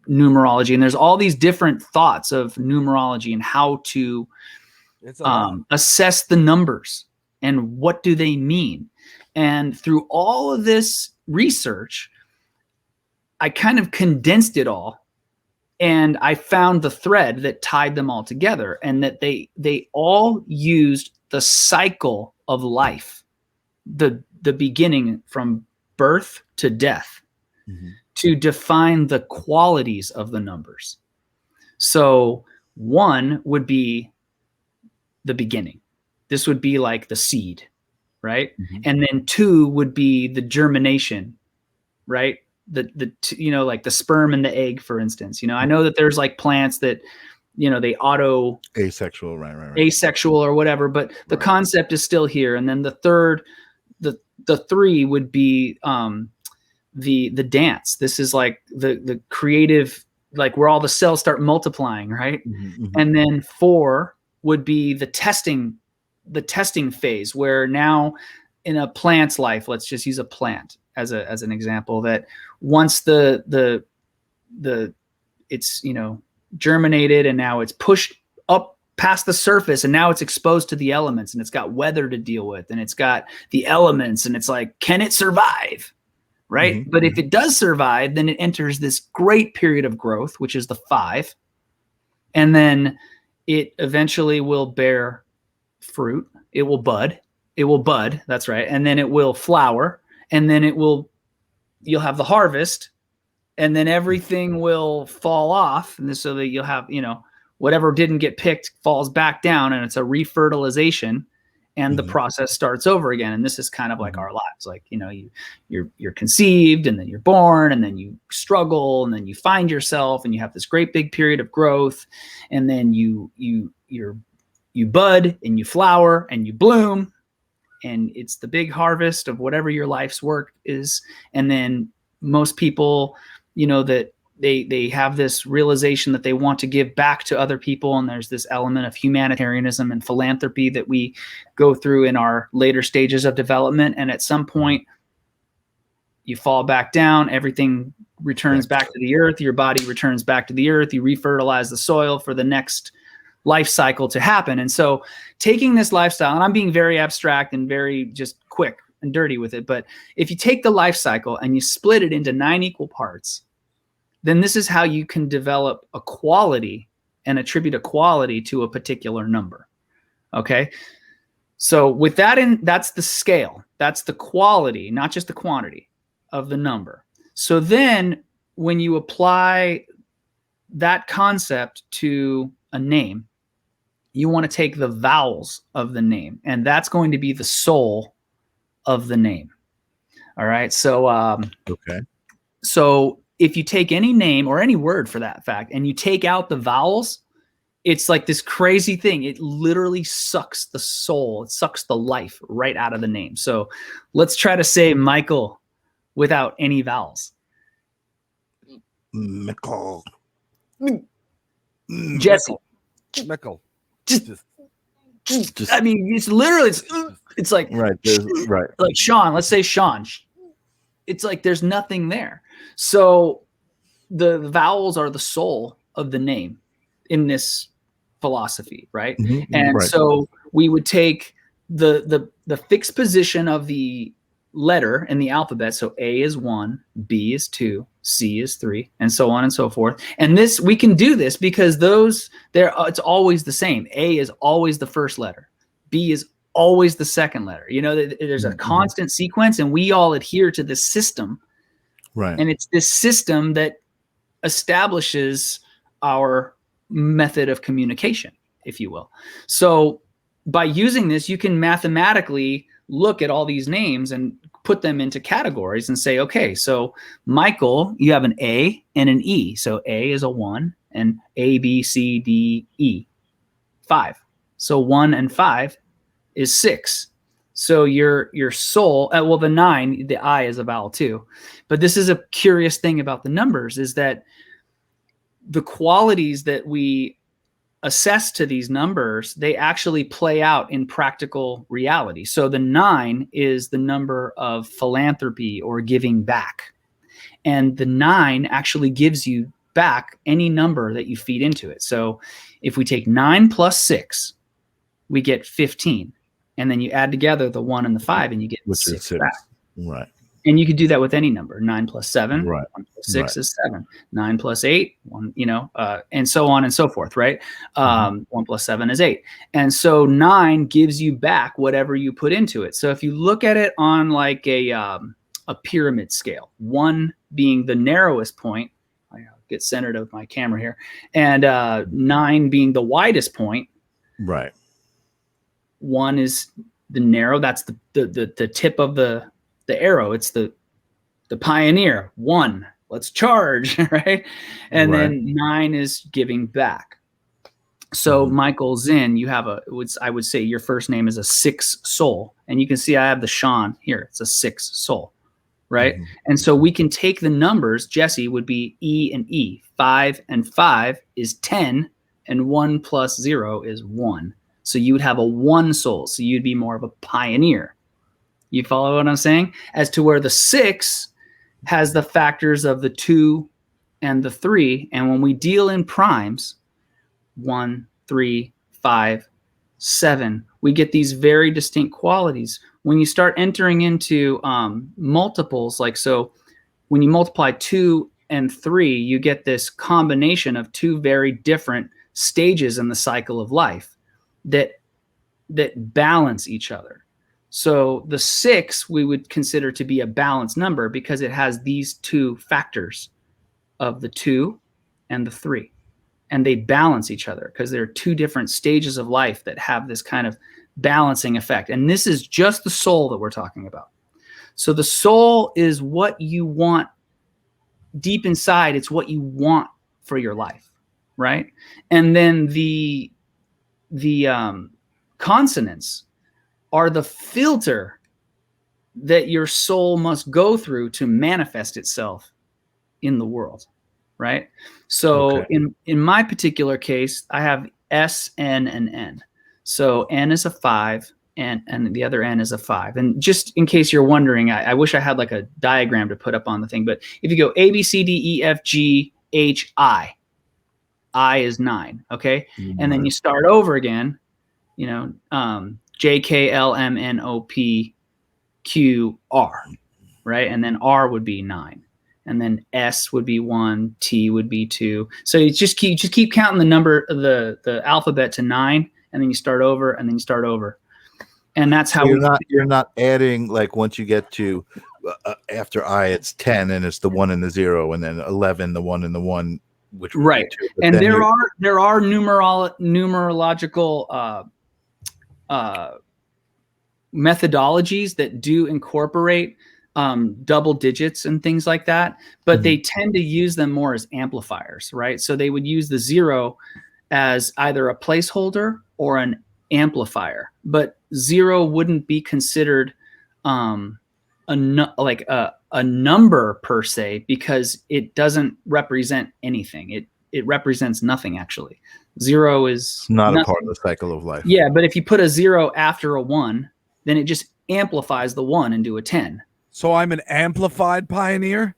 numerology, and there's all these different thoughts of numerology and how to assess the numbers and what do they mean. And through all of this research, I kind of condensed it all, and I found the thread that tied them all together, and that they all used the cycle of life, the beginning from birth to death, to define the qualities of the numbers. So 1 would be the beginning. This would be like the seed, right? And then 2 would be the germination, right? The you know, like the sperm and the egg, for instance. You know, I know that there's like plants that, you know, they asexual, right. Asexual or whatever, but the concept is still here. And then the third, the 3 would be the dance. This is like the creative, like where all the cells start multiplying, right? And then 4 would be the testing phase, where now in a plant's life, let's just use a plant as an example, that once the it's, you know, germinated, and now it's pushed up past the surface, and now it's exposed to the elements, and it's got weather to deal with, and it's got the elements, and it's like, can it survive? Right. But if it does survive, then it enters this great period of growth, which is the 5. And then it eventually will bear fruit. It will bud. That's right. And then it will flower, and then you'll have the harvest, and then everything will fall off. And so that you'll have, you know, whatever didn't get picked falls back down, and it's a refertilization, and the process starts over again. And this is kind of like our lives. Like, you know, you're conceived, and then you're born, and then you struggle, and then you find yourself, and you have this great big period of growth. And then you bud, and you flower, and you bloom, and it's the big harvest of whatever your life's work is. And then most people, you know, that they have this realization that they want to give back to other people. And there's this element of humanitarianism and philanthropy that we go through in our later stages of development. And at some point you fall back down, everything returns back to the earth, your body returns back to the earth, you refertilize the soil for the next life cycle to happen. And so taking this lifestyle, and I'm being very abstract and very just quick and dirty with it, but if you take the life cycle and you split it into 9 equal parts, then this is how you can develop a quality and attribute a quality to a particular number. Okay. So with that that's the scale, that's the quality, not just the quantity of the number. So then when you apply that concept to a name, you want to take the vowels of the name, and that's going to be the soul of the name. All right. So, okay. So if you take any name or any word for that fact, and you take out the vowels, it's like this crazy thing. It literally sucks the soul. It sucks the life right out of the name. So let's try to say Michael without any vowels. Michael. Jesse. Michael. I mean, it's literally, it's like, right. Like Sean, let's say Sean. It's like there's nothing there. So the vowels are the soul of the name in this philosophy, right? And Right. so we would take the fixed position of the letter in the alphabet. So A is 1, B is 2, C is 3, and so on and so forth. And this, we can do this because it's always the same. A is always the first letter. B is always the second letter. You know, there's a constant sequence, and we all adhere to this system. Right. And it's this system that establishes our method of communication, if you will. So by using this, you can mathematically look at all these names and put them into categories and say, okay, so Michael, you have an A and an E. So A is a 1, and A, B, C, D, E, 5. So 1 and 5 is 6. So your soul, well, the 9, the I is a vowel too. But this is a curious thing about the numbers, is that the qualities that we assess to these numbers, they actually play out in practical reality. So the 9 is the number of philanthropy or giving back. And the 9 actually gives you back any number that you feed into it. So if we take 9 plus 6, we get 15. And then you add together the 1 and the 5, and you get 6 back. Right. And you could do that with any number. 9 plus 7, right. 1 plus 6 is 7. 9 plus 8, 1, and so on and so forth, right? 1 plus 7 is 8. And so 9 gives you back whatever you put into it. So if you look at it on like a pyramid scale, 1 being the narrowest point, I get centered of my camera here, and 9 being the widest point. Right. 1 is the narrow, that's the tip of the arrow. It's the pioneer. 1, let's charge, right? And then 9 is giving back. So Michael Zinn, you have I would say your first name is a 6 soul. And you can see I have the Seann here. It's a 6 soul, right? And so we can take the numbers. Jesse would be E and E. 5 and 5 is 10, and 1 plus 0 is 1. So you would have a 1 soul. So you'd be more of a pioneer. You follow what I'm saying? As to where the 6 has the factors of the 2 and the 3. And when we deal in primes, 1, 3, 5, 7, we get these very distinct qualities. When you start entering into multiples, like so, when you multiply 2 and 3, you get this combination of 2 very different stages in the cycle of life that balance each other. So the 6 we would consider to be a balanced number because it has these 2 factors of the 2 and the 3. And they balance each other because there are 2 different stages of life that have this kind of balancing effect. And this is just the soul that we're talking about. So the soul is what you want deep inside. It's what you want for your life, right? And then the consonants are the filter that your soul must go through to manifest itself in the world, right? So in my particular case, I have S, N, and N. So N is a 5, and the other N is a 5. And just in case you're wondering, I wish I had like a diagram to put up on the thing, but if you go A, B, C, D, E, F, G, H, I is 9, okay? And then you start over again, J, K, L, M, N, O, P, Q, R, right? And then R would be 9. And then S would be 1, T would be 2. So you just keep counting the number of the alphabet to 9, and then you start over, and then you start over. And that's how you're not adding, like once you get to after I, it's 10, and it's the 1 and the 0, and then 11, the 1 and the 1, which would right. be 2. And there are numerological methodologies that do incorporate double digits and things like that, but they tend to use them more as amplifiers, right? So they would use the 0 as either a placeholder or an amplifier, but 0 wouldn't be considered a number per se because it doesn't represent anything. It represents nothing actually. 0 is not nothing. A part of the cycle of life. Yeah, but if you put a 0 after a 1, then it just amplifies the 1 into a 10. So I'm an amplified pioneer?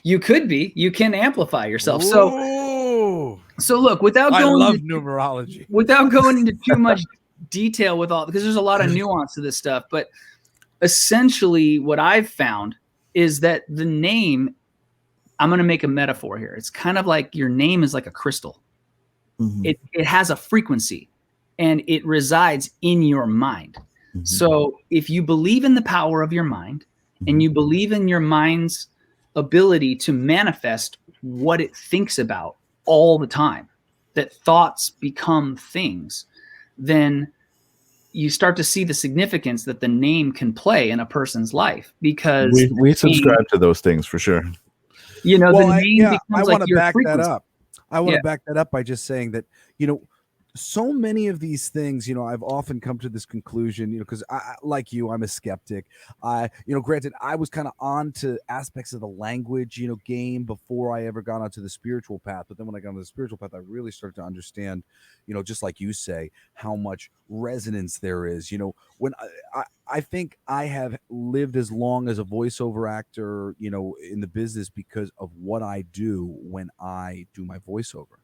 You could be. You can amplify yourself. Ooh. So look, without I going love into, numerology. without going into too much detail with all, because there's a lot of nuance to this stuff, but essentially what I've found is that the name, I'm going to make a metaphor here. It's kind of like your name is like a crystal. Mhm. It has a frequency and it resides in your mind. Mhm. So if you believe in the power of your mind and you believe in your mind's ability to manifest what it thinks about all the time, that thoughts become things, then you start to see the significance that the name can play in a person's life, because we subscribe to those things for sure. the name I becomes want like to your back frequency. that up. I want to back that up by just saying that, so many of these things, I've often come to this conclusion, because I, like you, I'm a skeptic. Granted, I was kind of on to aspects of the language, game before I ever got onto the spiritual path. But then when I got onto the spiritual path, I really started to understand, just like you say, how much resonance there is. When I think I have lived as long as a voiceover actor, in the business because of what I do when I do my voiceover.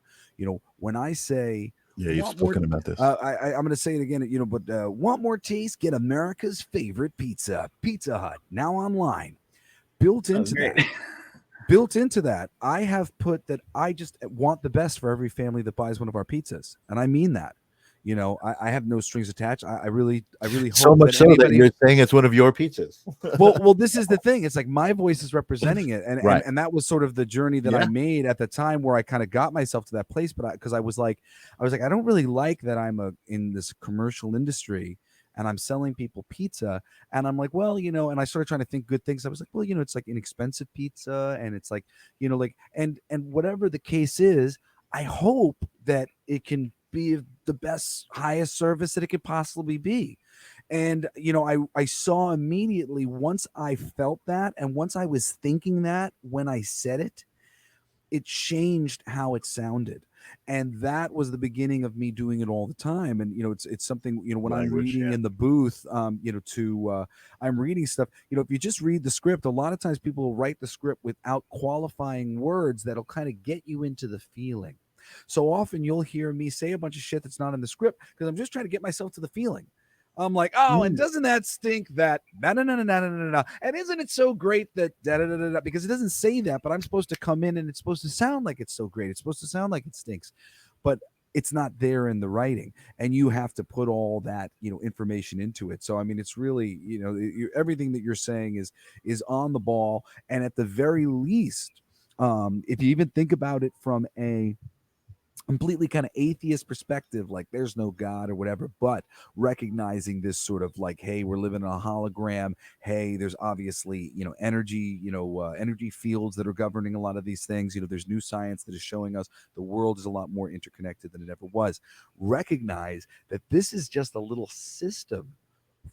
When I say, Yeah, you've spoken about this. I'm going to say it again, but want more taste? Get America's favorite pizza, Pizza Hut, now online. Built into that, I have put that I just want the best for every family that buys one of our pizzas, and I mean that. I have no strings attached. I really hope so much that so anybody, that you're saying it's one of your pizzas. well, this is the thing. It's like my voice is representing it, and Right. and that was sort of the journey that I made at the time, where I kind of got myself to that place. But because I was like, I don't really like that I'm in this commercial industry and I'm selling people pizza, and I'm like, well, and I started trying to think good things. I was like, well, it's like inexpensive pizza, and it's like, like, and whatever the case is, I hope that it can be the best, highest service that it could possibly be. And I saw immediately, once I felt that, and once I was thinking that when I said it, it changed how it sounded. And that was the beginning of me doing it all the time. And it's something, when I'm reading in the booth, I'm reading stuff, if you just read the script, a lot of times people will write the script without qualifying words that'll kind of get you into the feeling. So often you'll hear me say a bunch of shit that's not in the script because I'm just trying to get myself to the feeling. I'm like, oh, and doesn't that stink that no. And isn't it so great that da, because it doesn't say that, but I'm supposed to come in and it's supposed to sound like it's so great. It's supposed to sound like it stinks, but it's not there in the writing, and you have to put all that, information into it. So, I mean, it's really, everything that you're saying is on the ball. And at the very least, if you even think about it from a completely kind of atheist perspective, like there's no God or whatever, but recognizing this sort of like, hey, we're living in a hologram. Hey, there's obviously, energy, energy fields that are governing a lot of these things. There's new science that is showing us the world is a lot more interconnected than it ever was. Recognize that this is just a little system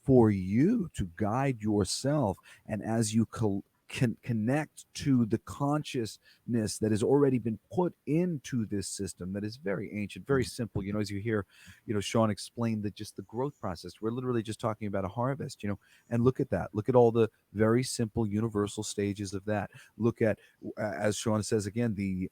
for you to guide yourself. And as you can connect to the consciousness that has already been put into this system that is very ancient, very simple. As you hear, Seann explain that just the growth process, we're literally just talking about a harvest, and look at that. Look at all the very simple universal stages of that. Look at, as Seann says again, the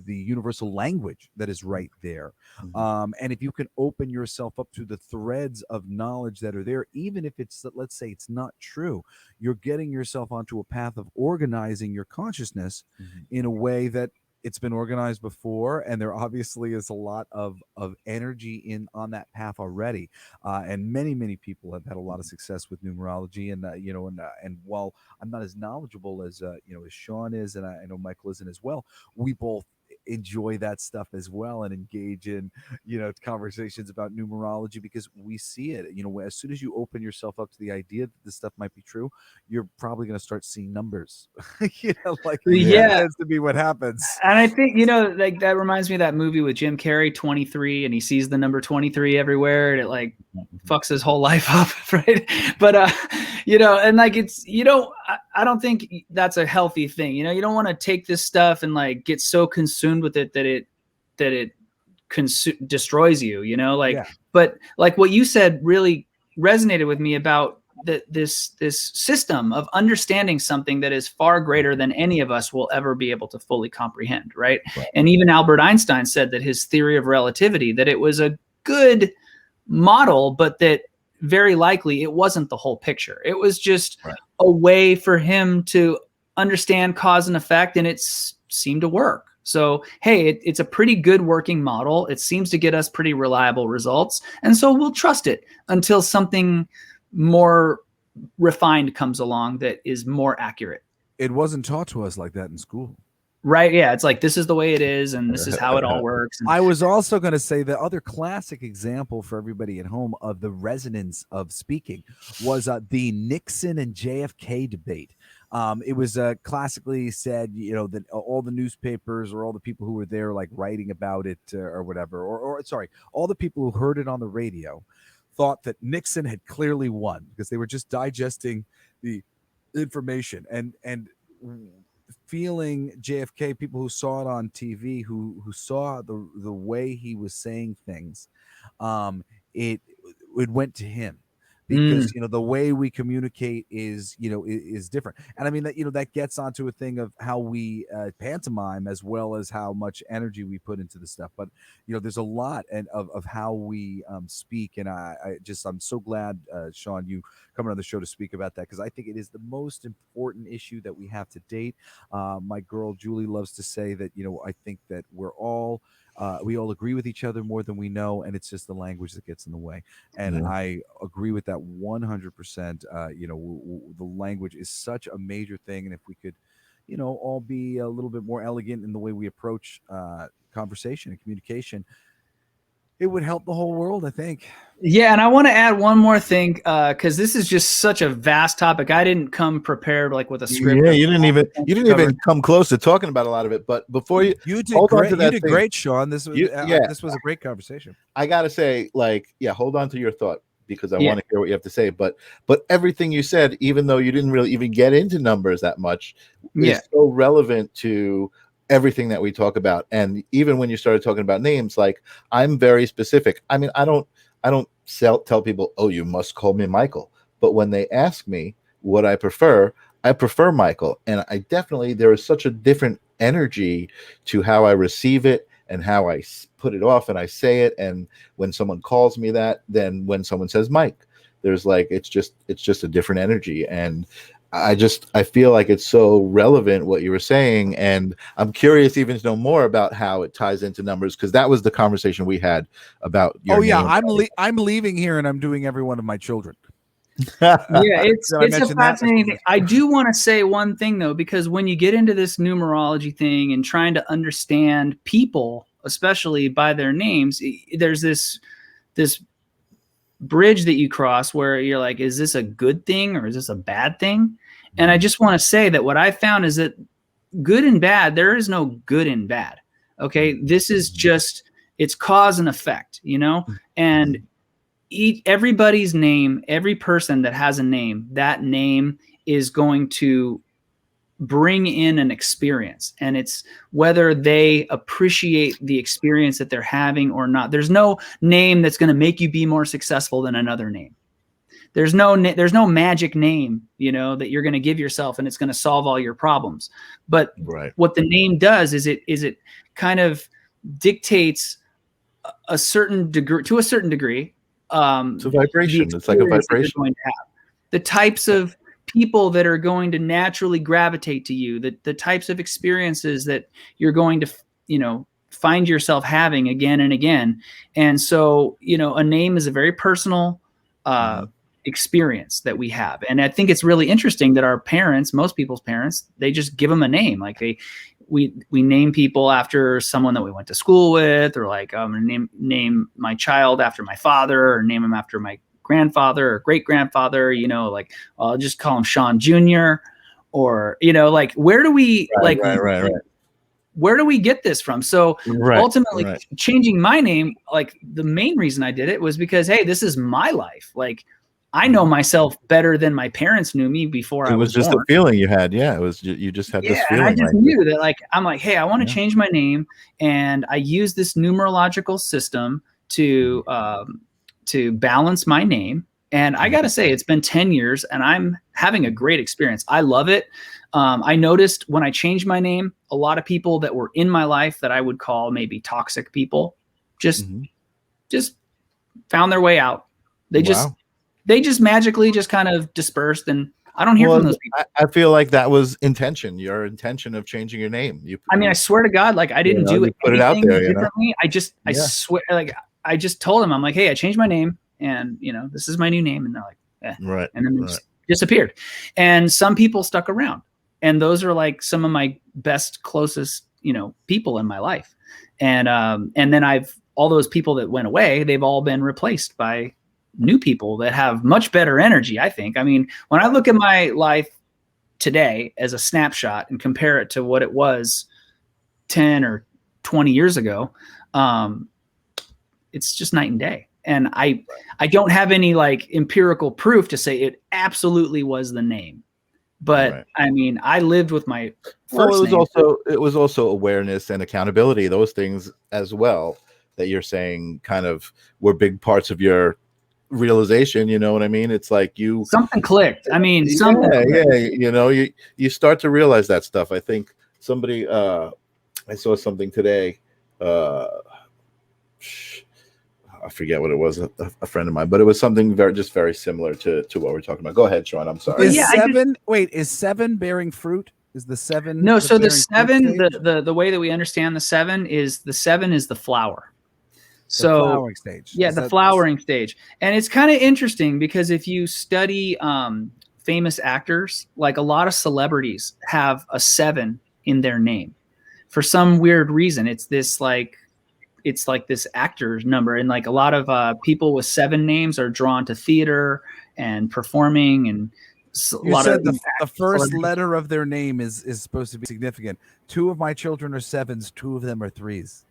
universal language that is right there. And if you can open yourself up to the threads of knowledge that are there, even if it's, let's say it's not true, you're getting yourself onto a path of organizing your consciousness in a way that it's been organized before, and there obviously is a lot of energy on that path already, and many people have had a lot of success with numerology, and and while I'm not as knowledgeable as as Seann is, and I know Michael isn't as well, we both enjoy that stuff as well and engage in conversations about numerology because we see it. As soon as you open yourself up to the idea that this stuff might be true, you're probably going to start seeing numbers. That tends to be what happens. And I think like that reminds me of that movie with Jim Carrey, 23, and he sees the number 23 everywhere, and it like fucks his whole life up, right? But and like it's I don't think that's a healthy thing. You don't want to take this stuff and like get so consumed with it that it destroys you. But like what you said really resonated with me about this system of understanding something that is far greater than any of us will ever be able to fully comprehend, right? And even Albert Einstein said that his theory of relativity, that it was a good model, but that very likely it wasn't the whole picture. It was just a way for him to understand cause and effect, and it seemed to work. So, hey, it's a pretty good working model. It seems to get us pretty reliable results. And so we'll trust it until something more refined comes along that is more accurate. It wasn't taught to us like that in school. Right. Yeah. It's like, this is the way it is, and this is how it all works. And I was also going to say the other classic example for everybody at home of the resonance of speaking was the Nixon and JFK debate. It was classically said, you know, that all the newspapers or all the people who were there, like writing about it or whatever, or sorry, all the people who heard it on the radio thought that Nixon had clearly won because they were just digesting the information and feeling JFK, people who saw it on TV, who saw the way he was saying things, it went to him. Because, you know, the way we communicate is, you know, is different. And I mean, that, you know, that gets onto a thing of how we pantomime as well as how much energy we put into the stuff. But, you know, there's a lot of how we speak. And I'm so glad, Seann, you coming on the show to speak about that, because I think it is the most important issue that we have to date. My girl, Julie, loves to say that, you know, I think that we all agree with each other more than we know, and it's just the language that gets in the way. And I agree with that 100%. You know, the language is such a major thing, and if we could, you know, all be a little bit more elegant in the way we approach conversation and communication, it would help the whole world, I think. Yeah, and I want to add one more thing, because this is just such a vast topic. I didn't come prepared like with a script. Yeah, you didn't even come close to talking about a lot of it. But before you did great, Seann. This was a great conversation. I gotta say, like, hold on to your thought, because I want to hear what you have to say. But everything you said, even though you didn't really even get into numbers that much, is so relevant to everything that we talk about. And even when you started talking about names, like, I'm very specific. I mean, I don't tell people, oh, you must call me Michael. But when they ask me what I prefer Michael. And I definitely, there is such a different energy to how I receive it and how I put it off and I say it. And when someone calls me that, then when someone says Mike, there's like, it's just a different energy. And I feel like it's so relevant what you were saying, and I'm curious even to know more about how it ties into numbers, because that was the conversation we had about your name. I'm leaving here and I'm doing every one of my children. It's a fascinating thing. I do want to say one thing though, because when you get into this numerology thing and trying to understand people, especially by their names, there's this bridge that you cross where you're like, is this a good thing or is this a bad thing? And I just want to say that what I found is that good and bad, there is no good and bad. Okay. This is just, it's cause and effect, you know, and everybody's name, every person that has a name, that name is going to bring in an experience, and it's whether they appreciate the experience that they're having or not. There's no name that's going to make you be more successful than another name. There's no magic name, you know, that you're going to give yourself and it's going to solve all your problems. But what the name does is it kind of dictates a certain degree, to a certain degree. It's a vibration. It's like a vibration. Going to have. The types of people that are going to naturally gravitate to you, the types of experiences that you're going to, you know, find yourself having again and again. And so, you know, a name is a very personal experience that we have. And I think it's really interesting that our parents, most people's parents, they just give them a name. Like we name people after someone that we went to school with, or like, I'm going to name my child after my father, or name him after my grandfather or great grandfather, you know, like I'll just call him Sean Jr. or, you know, like where do we where do we get this from? So ultimately changing my name, like the main reason I did it was because, hey, this is my life. Like I know myself better than my parents knew me before I was just born. a feeling you had. Yeah. It was, you just had this feeling. And I just knew that, like, I'm like, hey, I want to change my name. And I use this numerological system to balance my name. And I got to say, it's been 10 years and I'm having a great experience. I love it. I noticed when I changed my name, a lot of people that were in my life that I would call maybe toxic people just found their way out. They just magically just kind of dispersed, and I don't hear from those people. I feel like that was your intention of changing your name. I mean, I swear to God, like I didn't do put it out there differently. I swear, like I just told them, I'm like, hey, I changed my name, and this is my new name, and they're like, right, and then just disappeared. And some people stuck around, and those are like some of my best, closest, people in my life. And then all those people that went away, they've all been replaced by new people that have much better energy, I think. I mean, when I look at my life today as a snapshot and compare it to what it was 10 or 20 years ago, it's just night and day. And I don't have any like empirical proof to say it absolutely was the name. But I mean, I lived with my first name. It was also awareness and accountability, those things as well, that you're saying kind of were big parts of your realization. You know what I mean? It's like something clicked. I mean, you start to realize that stuff. I think somebody I saw something today, I forget what it was, a friend of mine, but it was something very similar to what we're talking about. Go ahead, Sean. I'm sorry. Is 7 bearing fruit? Is the 7? No, so the 7, the way that we understand the 7 is the flower. So the flowering stage. Yeah, the flowering stage. And it's kind of interesting because if you study famous actors, like a lot of celebrities have a 7 in their name. For some weird reason, it's like this actor's number. And like a lot of people with 7 names are drawn to theater and performing, and the first letter of their name is supposed to be significant. 2 of my children are 7s, 2 of them are 3s.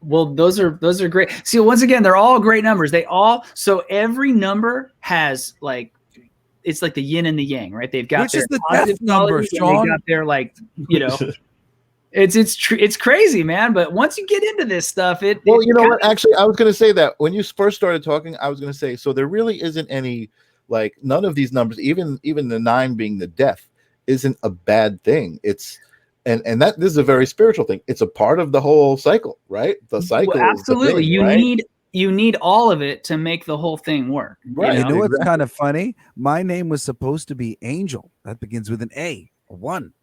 Well, those are great. See, once again, they're all great numbers. So every number has like, it's like the yin and the yang, right? They've got their positive number, Sean. They got their it's crazy, man. But once you get into this stuff, what? Actually, I was going to say that when you first started talking, I was going to say, so there really isn't any, like, none of these numbers, even the 9 being the death, isn't a bad thing. It's and that this is a very spiritual thing. It's a part of the whole cycle, right? The cycle. Well, absolutely. You need all of it to make the whole thing work. Right. You know what's kind of funny? My name was supposed to be Angel. That begins with an A, a 1.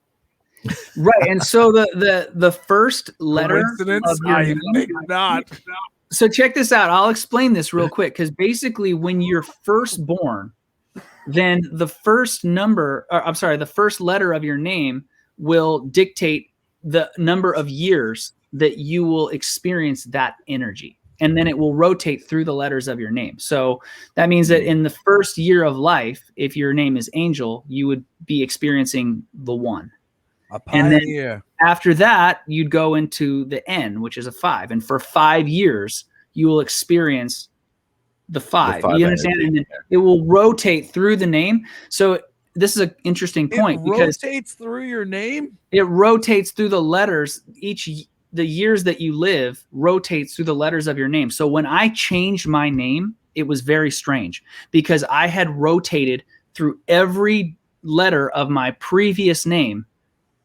Right. And so the first letter of your name, not. So check this out. I'll explain this real quick, because basically when you're first born, then the first letter of your name will dictate the number of years that you will experience that energy. And then it will rotate through the letters of your name. So that means that in the first year of life, if your name is Angel, you would be experiencing the 1. And then after that, you'd go into the N, which is a 5. And for 5 years, you will experience the 5. You understand? And then it will rotate through the name. So this is an interesting point, because it rotates through your name. It rotates through the letters. The years that you live rotates through the letters of your name. So when I changed my name, it was very strange, because I had rotated through every letter of my previous name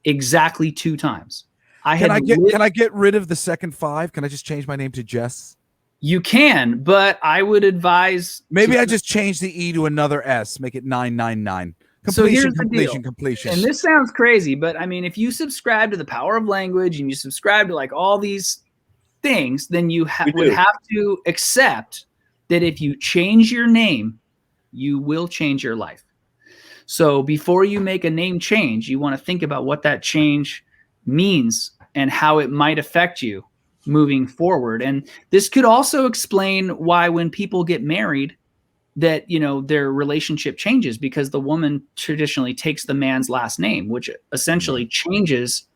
exactly 2 times. Can I get rid of the second 5? Can I just change my name to Jess? You can, but I would advise maybe I just change the E to another S, make it 999. Completion. And this sounds crazy, but I mean, if you subscribe to the power of language and you subscribe to like all these things, then you would have to accept that if you change your name, you will change your life. So before you make a name change, you want to think about what that change means and how it might affect you moving forward. And this could also explain why when people get married, that their relationship changes, because the woman traditionally takes the man's last name, which essentially changes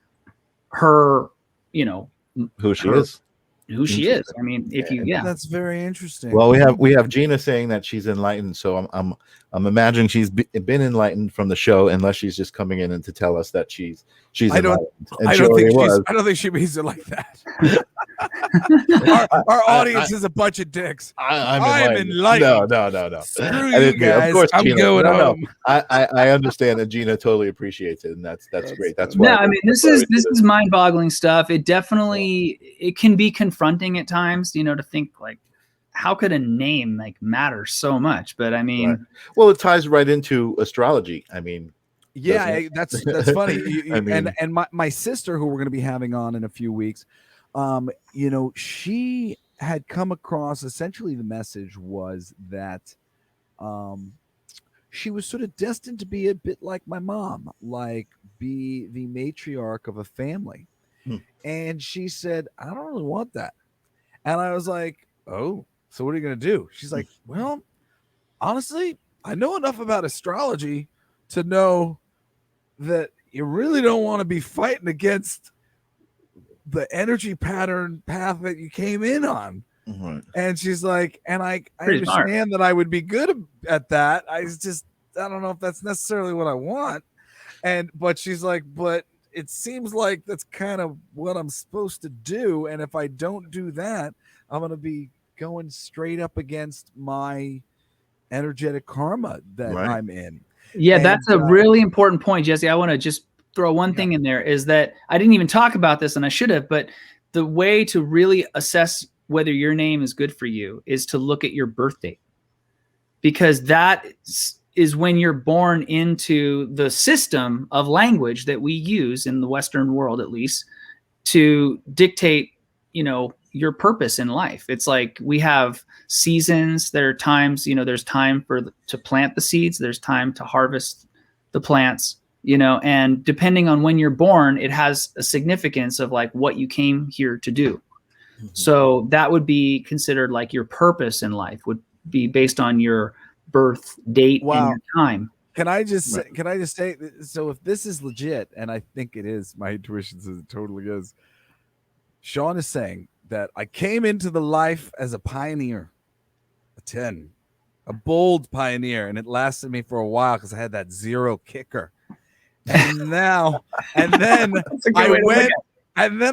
her, who she is. I mean, that's very interesting. Well, we have Gina saying that she's enlightened, so I'm imagining she's been enlightened from the show, unless she's just coming in and to tell us that she's enlightened. I don't think she means it like that. Our audience is a bunch of dicks. I'm enlightened. No. Screw I you didn't mean- guys. Of course, I'm Gina. going No. home. I understand, and Gina totally appreciates it, and that's great. That's why. No, I mean this is mind-boggling stuff. It definitely it can be confronting at times, you know, to think like, how could a name like matter so much? But I mean, Right. Well, it ties right into astrology. I mean, Yeah, that's funny. I mean- and my sister, who we're going to be having on in a few weeks, you know, she had come across essentially the message was that she was sort of destined to be a bit like my mom, like be the matriarch of a family. And she said, I don't really want that. And I was like, oh, so what are you going to do? She's like, well, honestly, I know enough about astrology to know that you really don't want to be fighting against the energy pattern path that you came in on. And she's like, and I understand that I would be good at that. I don't know if that's necessarily what I want. But she's like, but it seems like that's kind of what I'm supposed to do. And if I don't do that, I'm going to be going straight up against my energetic karma that I'm in. Yeah, that's a really important point, Jesse. I want to just throw one thing in there is that I didn't even talk about this and I should have, but the way to really assess whether your name is good for you is to look at your birth date, because that is when you're born into the system of language that we use in the Western world, at least, to dictate, you know, your purpose in life. It's like we have seasons. There are times, you know, there's time to plant the seeds. There's time to harvest the plants, you know, and depending on when you're born, it has a significance of like what you came here to do. So that would be considered like your purpose in life would be based on your birth date and your time. Can I just say, so if this is legit, and I think it is, my intuition says it totally is. Seann is saying that I came into the life as a pioneer, a 10, a bold pioneer, and it lasted me for a while because I had that 0 kicker. And now, and then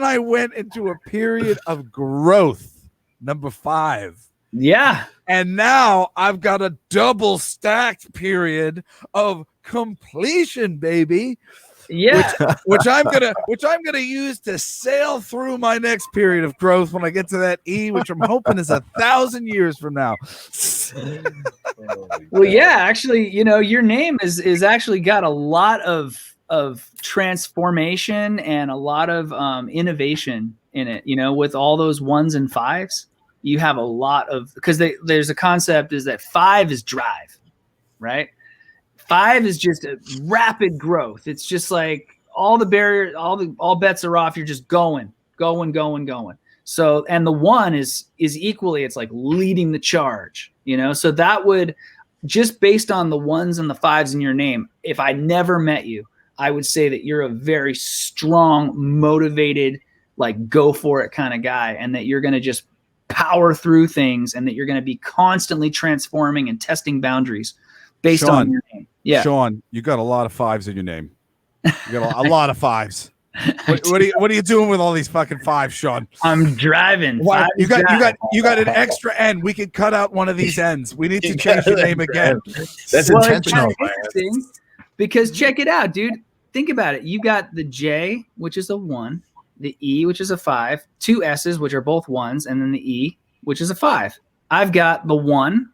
I went into a period of growth, number 5. Yeah. And now I've got a double stacked period of completion, baby. Yeah. Which I'm gonna use to sail through my next period of growth when I get to that E, which I'm hoping is 1,000 years from now. Well, yeah, actually, you know, your name is actually got a lot of transformation and a lot of innovation in it. You know, with all those 1s and 5s, you have a lot of, because there's a concept is that 5 is drive, right? 5 is just a rapid growth. It's just like all the barriers, all bets are off. You're just going. So, and the 1 is equally, it's like leading the charge, you know? So that would, just based on the 1s and the 5s in your name, if I never met you, I would say that you're a very strong, motivated, like go for it kind of guy, and that you're going to just power through things, and that you're going to be constantly transforming and testing boundaries based on your name. Yeah, Seann, you got a lot of 5s in your name. You got a lot of 5s. What are you doing with all these fucking 5s, Seann? I'm driving. Why, you got an extra N. We could cut out one of these N's. We need to change your name again. That's intentional. Interesting, because check it out, dude. Think about it. You got the J, which is a 1, the E, which is a 5, 2 S's, which are both 1s, and then the E, which is a 5. I've got the 1,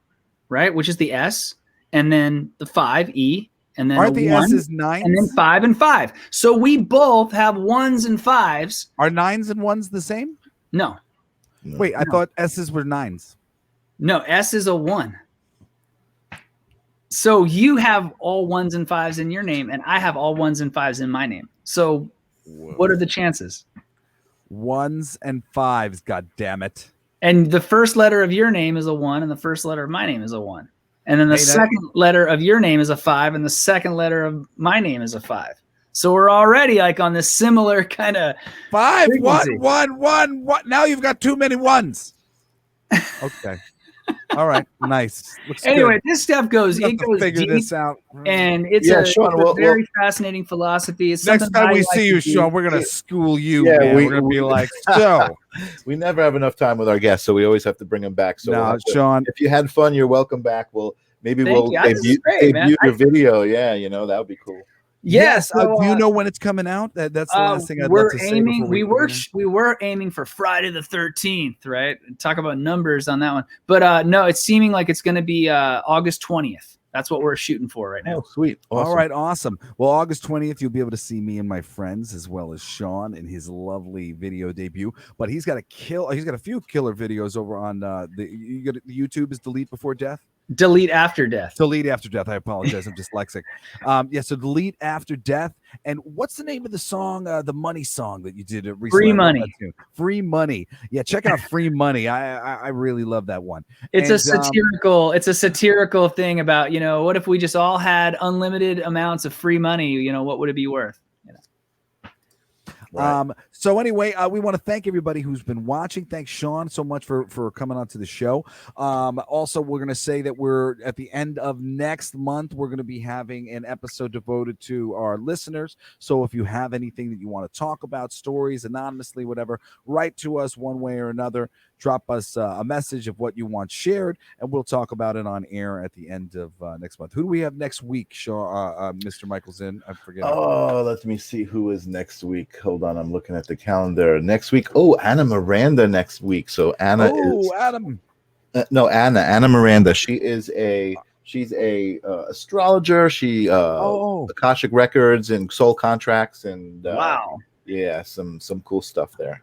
right, which is the S, and then the 5, E, and then aren't the 1, S's 9s? and then 5 and 5. So we both have 1s and 5s. Are 9s and 1s the same? No. Wait, I thought S's were 9s. No, S is a 1. So you have all 1s and 5s in your name, and I have all 1s and 5s in my name. So what are the chances? 1s and 5s, god damn it. And the first letter of your name is a 1, and the first letter of my name is a 1. And then the second letter of your name is a 5, and the second letter of my name is a 5. So we're already like on this similar kind of 5, 1, 1, 1, 1. Now you've got too many 1s. Okay. All right, nice. Looks Anyway, good. this stuff goes. We'll It have to goes figure deep, this out. and it's Yeah, a, Sean, it's a very fascinating philosophy. It's Next something time I we like see to you, do. Sean, we're gonna school you, Yeah, man. we- We're gonna be we- like, so. We never have enough time with our guests, so we always have to bring them back. So we'll No, have to- Sean. if you had fun, you're welcome back. Maybe Thank we'll you. This is debut, great, man. your video. Yeah, that would be cool. Yes. So, do you know when it's coming out? That's the last thing I'd love to say. before We were aiming for Friday the 13th, right? Talk about numbers on that one, but no, it's seeming like it's going to be August 20th. That's what we're shooting for right now. Oh, sweet! Awesome. All right, awesome. Well, August 20th, you'll be able to see me and my friends, as well as Sean in his lovely video debut. But he's got a few killer videos over on the YouTube is Delete Before Death. Delete After Death. Delete After Death. I apologize. I'm dyslexic. So Delete After Death. And what's the name of the song, the Money song that you did recently? Free Money. Free Money. Yeah, check out Free Money. I really love that one. It's a satirical thing about, what if we just all had unlimited amounts of free money? What would it be worth? Right. So anyway, we want to thank everybody who's been watching. Thanks, Sean, so much for coming on to the show. Also, we're going to say that we're at the end of next month, we're going to be having an episode devoted to our listeners. So if you have anything that you want to talk about, stories, anonymously, whatever, write to us one way or another. Drop us a message of what you want shared, and we'll talk about it on air at the end of next month. Who do we have next week, Mr. Michaels in? I forget. Oh, let me see who is next week. Hold on, I'm looking at the calendar. Next week, Anna Miranda next week. So Anna is Adam. Anna Miranda. She's a astrologer. She Akashic Records and soul contracts and wow. Yeah, some cool stuff there.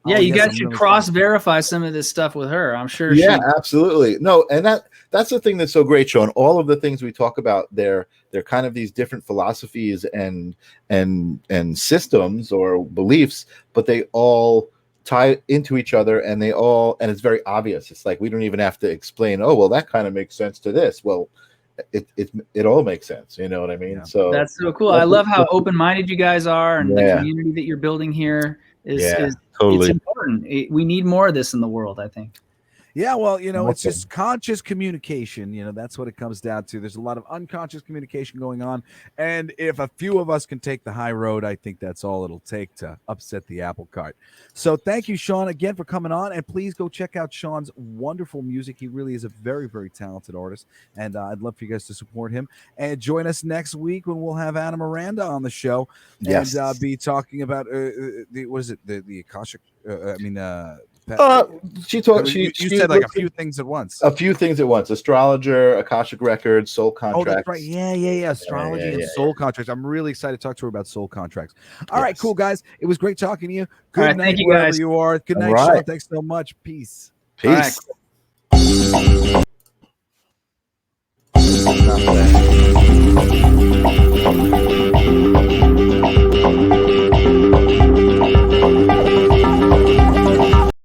Yeah, you guys should cross-verify some of this stuff with her. I'm sure. Yeah, absolutely. No, and that's the thing that's so great, Sean. All of the things we talk about, they're kind of these different philosophies and systems or beliefs, but they all tie into each other, and it's very obvious. It's like we don't even have to explain. Oh, well, that kind of makes sense to this. Well, it all makes sense. You know what I mean? Yeah. So that's so cool. I love how open-minded you guys are, and the community that you're building here is totally. It's important. We need more of this in the world, I think. Yeah, well, it's just conscious communication. That's what it comes down to. There's a lot of unconscious communication going on. And if a few of us can take the high road, I think that's all it'll take to upset the apple cart. So thank you, Sean, again for coming on. And please go check out Sean's wonderful music. He really is a very, very talented artist. And I'd love for you guys to support him. And join us next week when we'll have Anna Miranda on the show. Yes. And be talking about, the Akashic, she talked. You said like a few things at once. A few things at once. Astrologer, Akashic Records, soul contracts. Oh, that's right. Yeah. Astrology and soul contracts. I'm really excited to talk to her about soul contracts. All right, cool, guys. It was great talking to you. Good night, wherever you are. Good night, Sean. Thanks so much. Peace. Peace.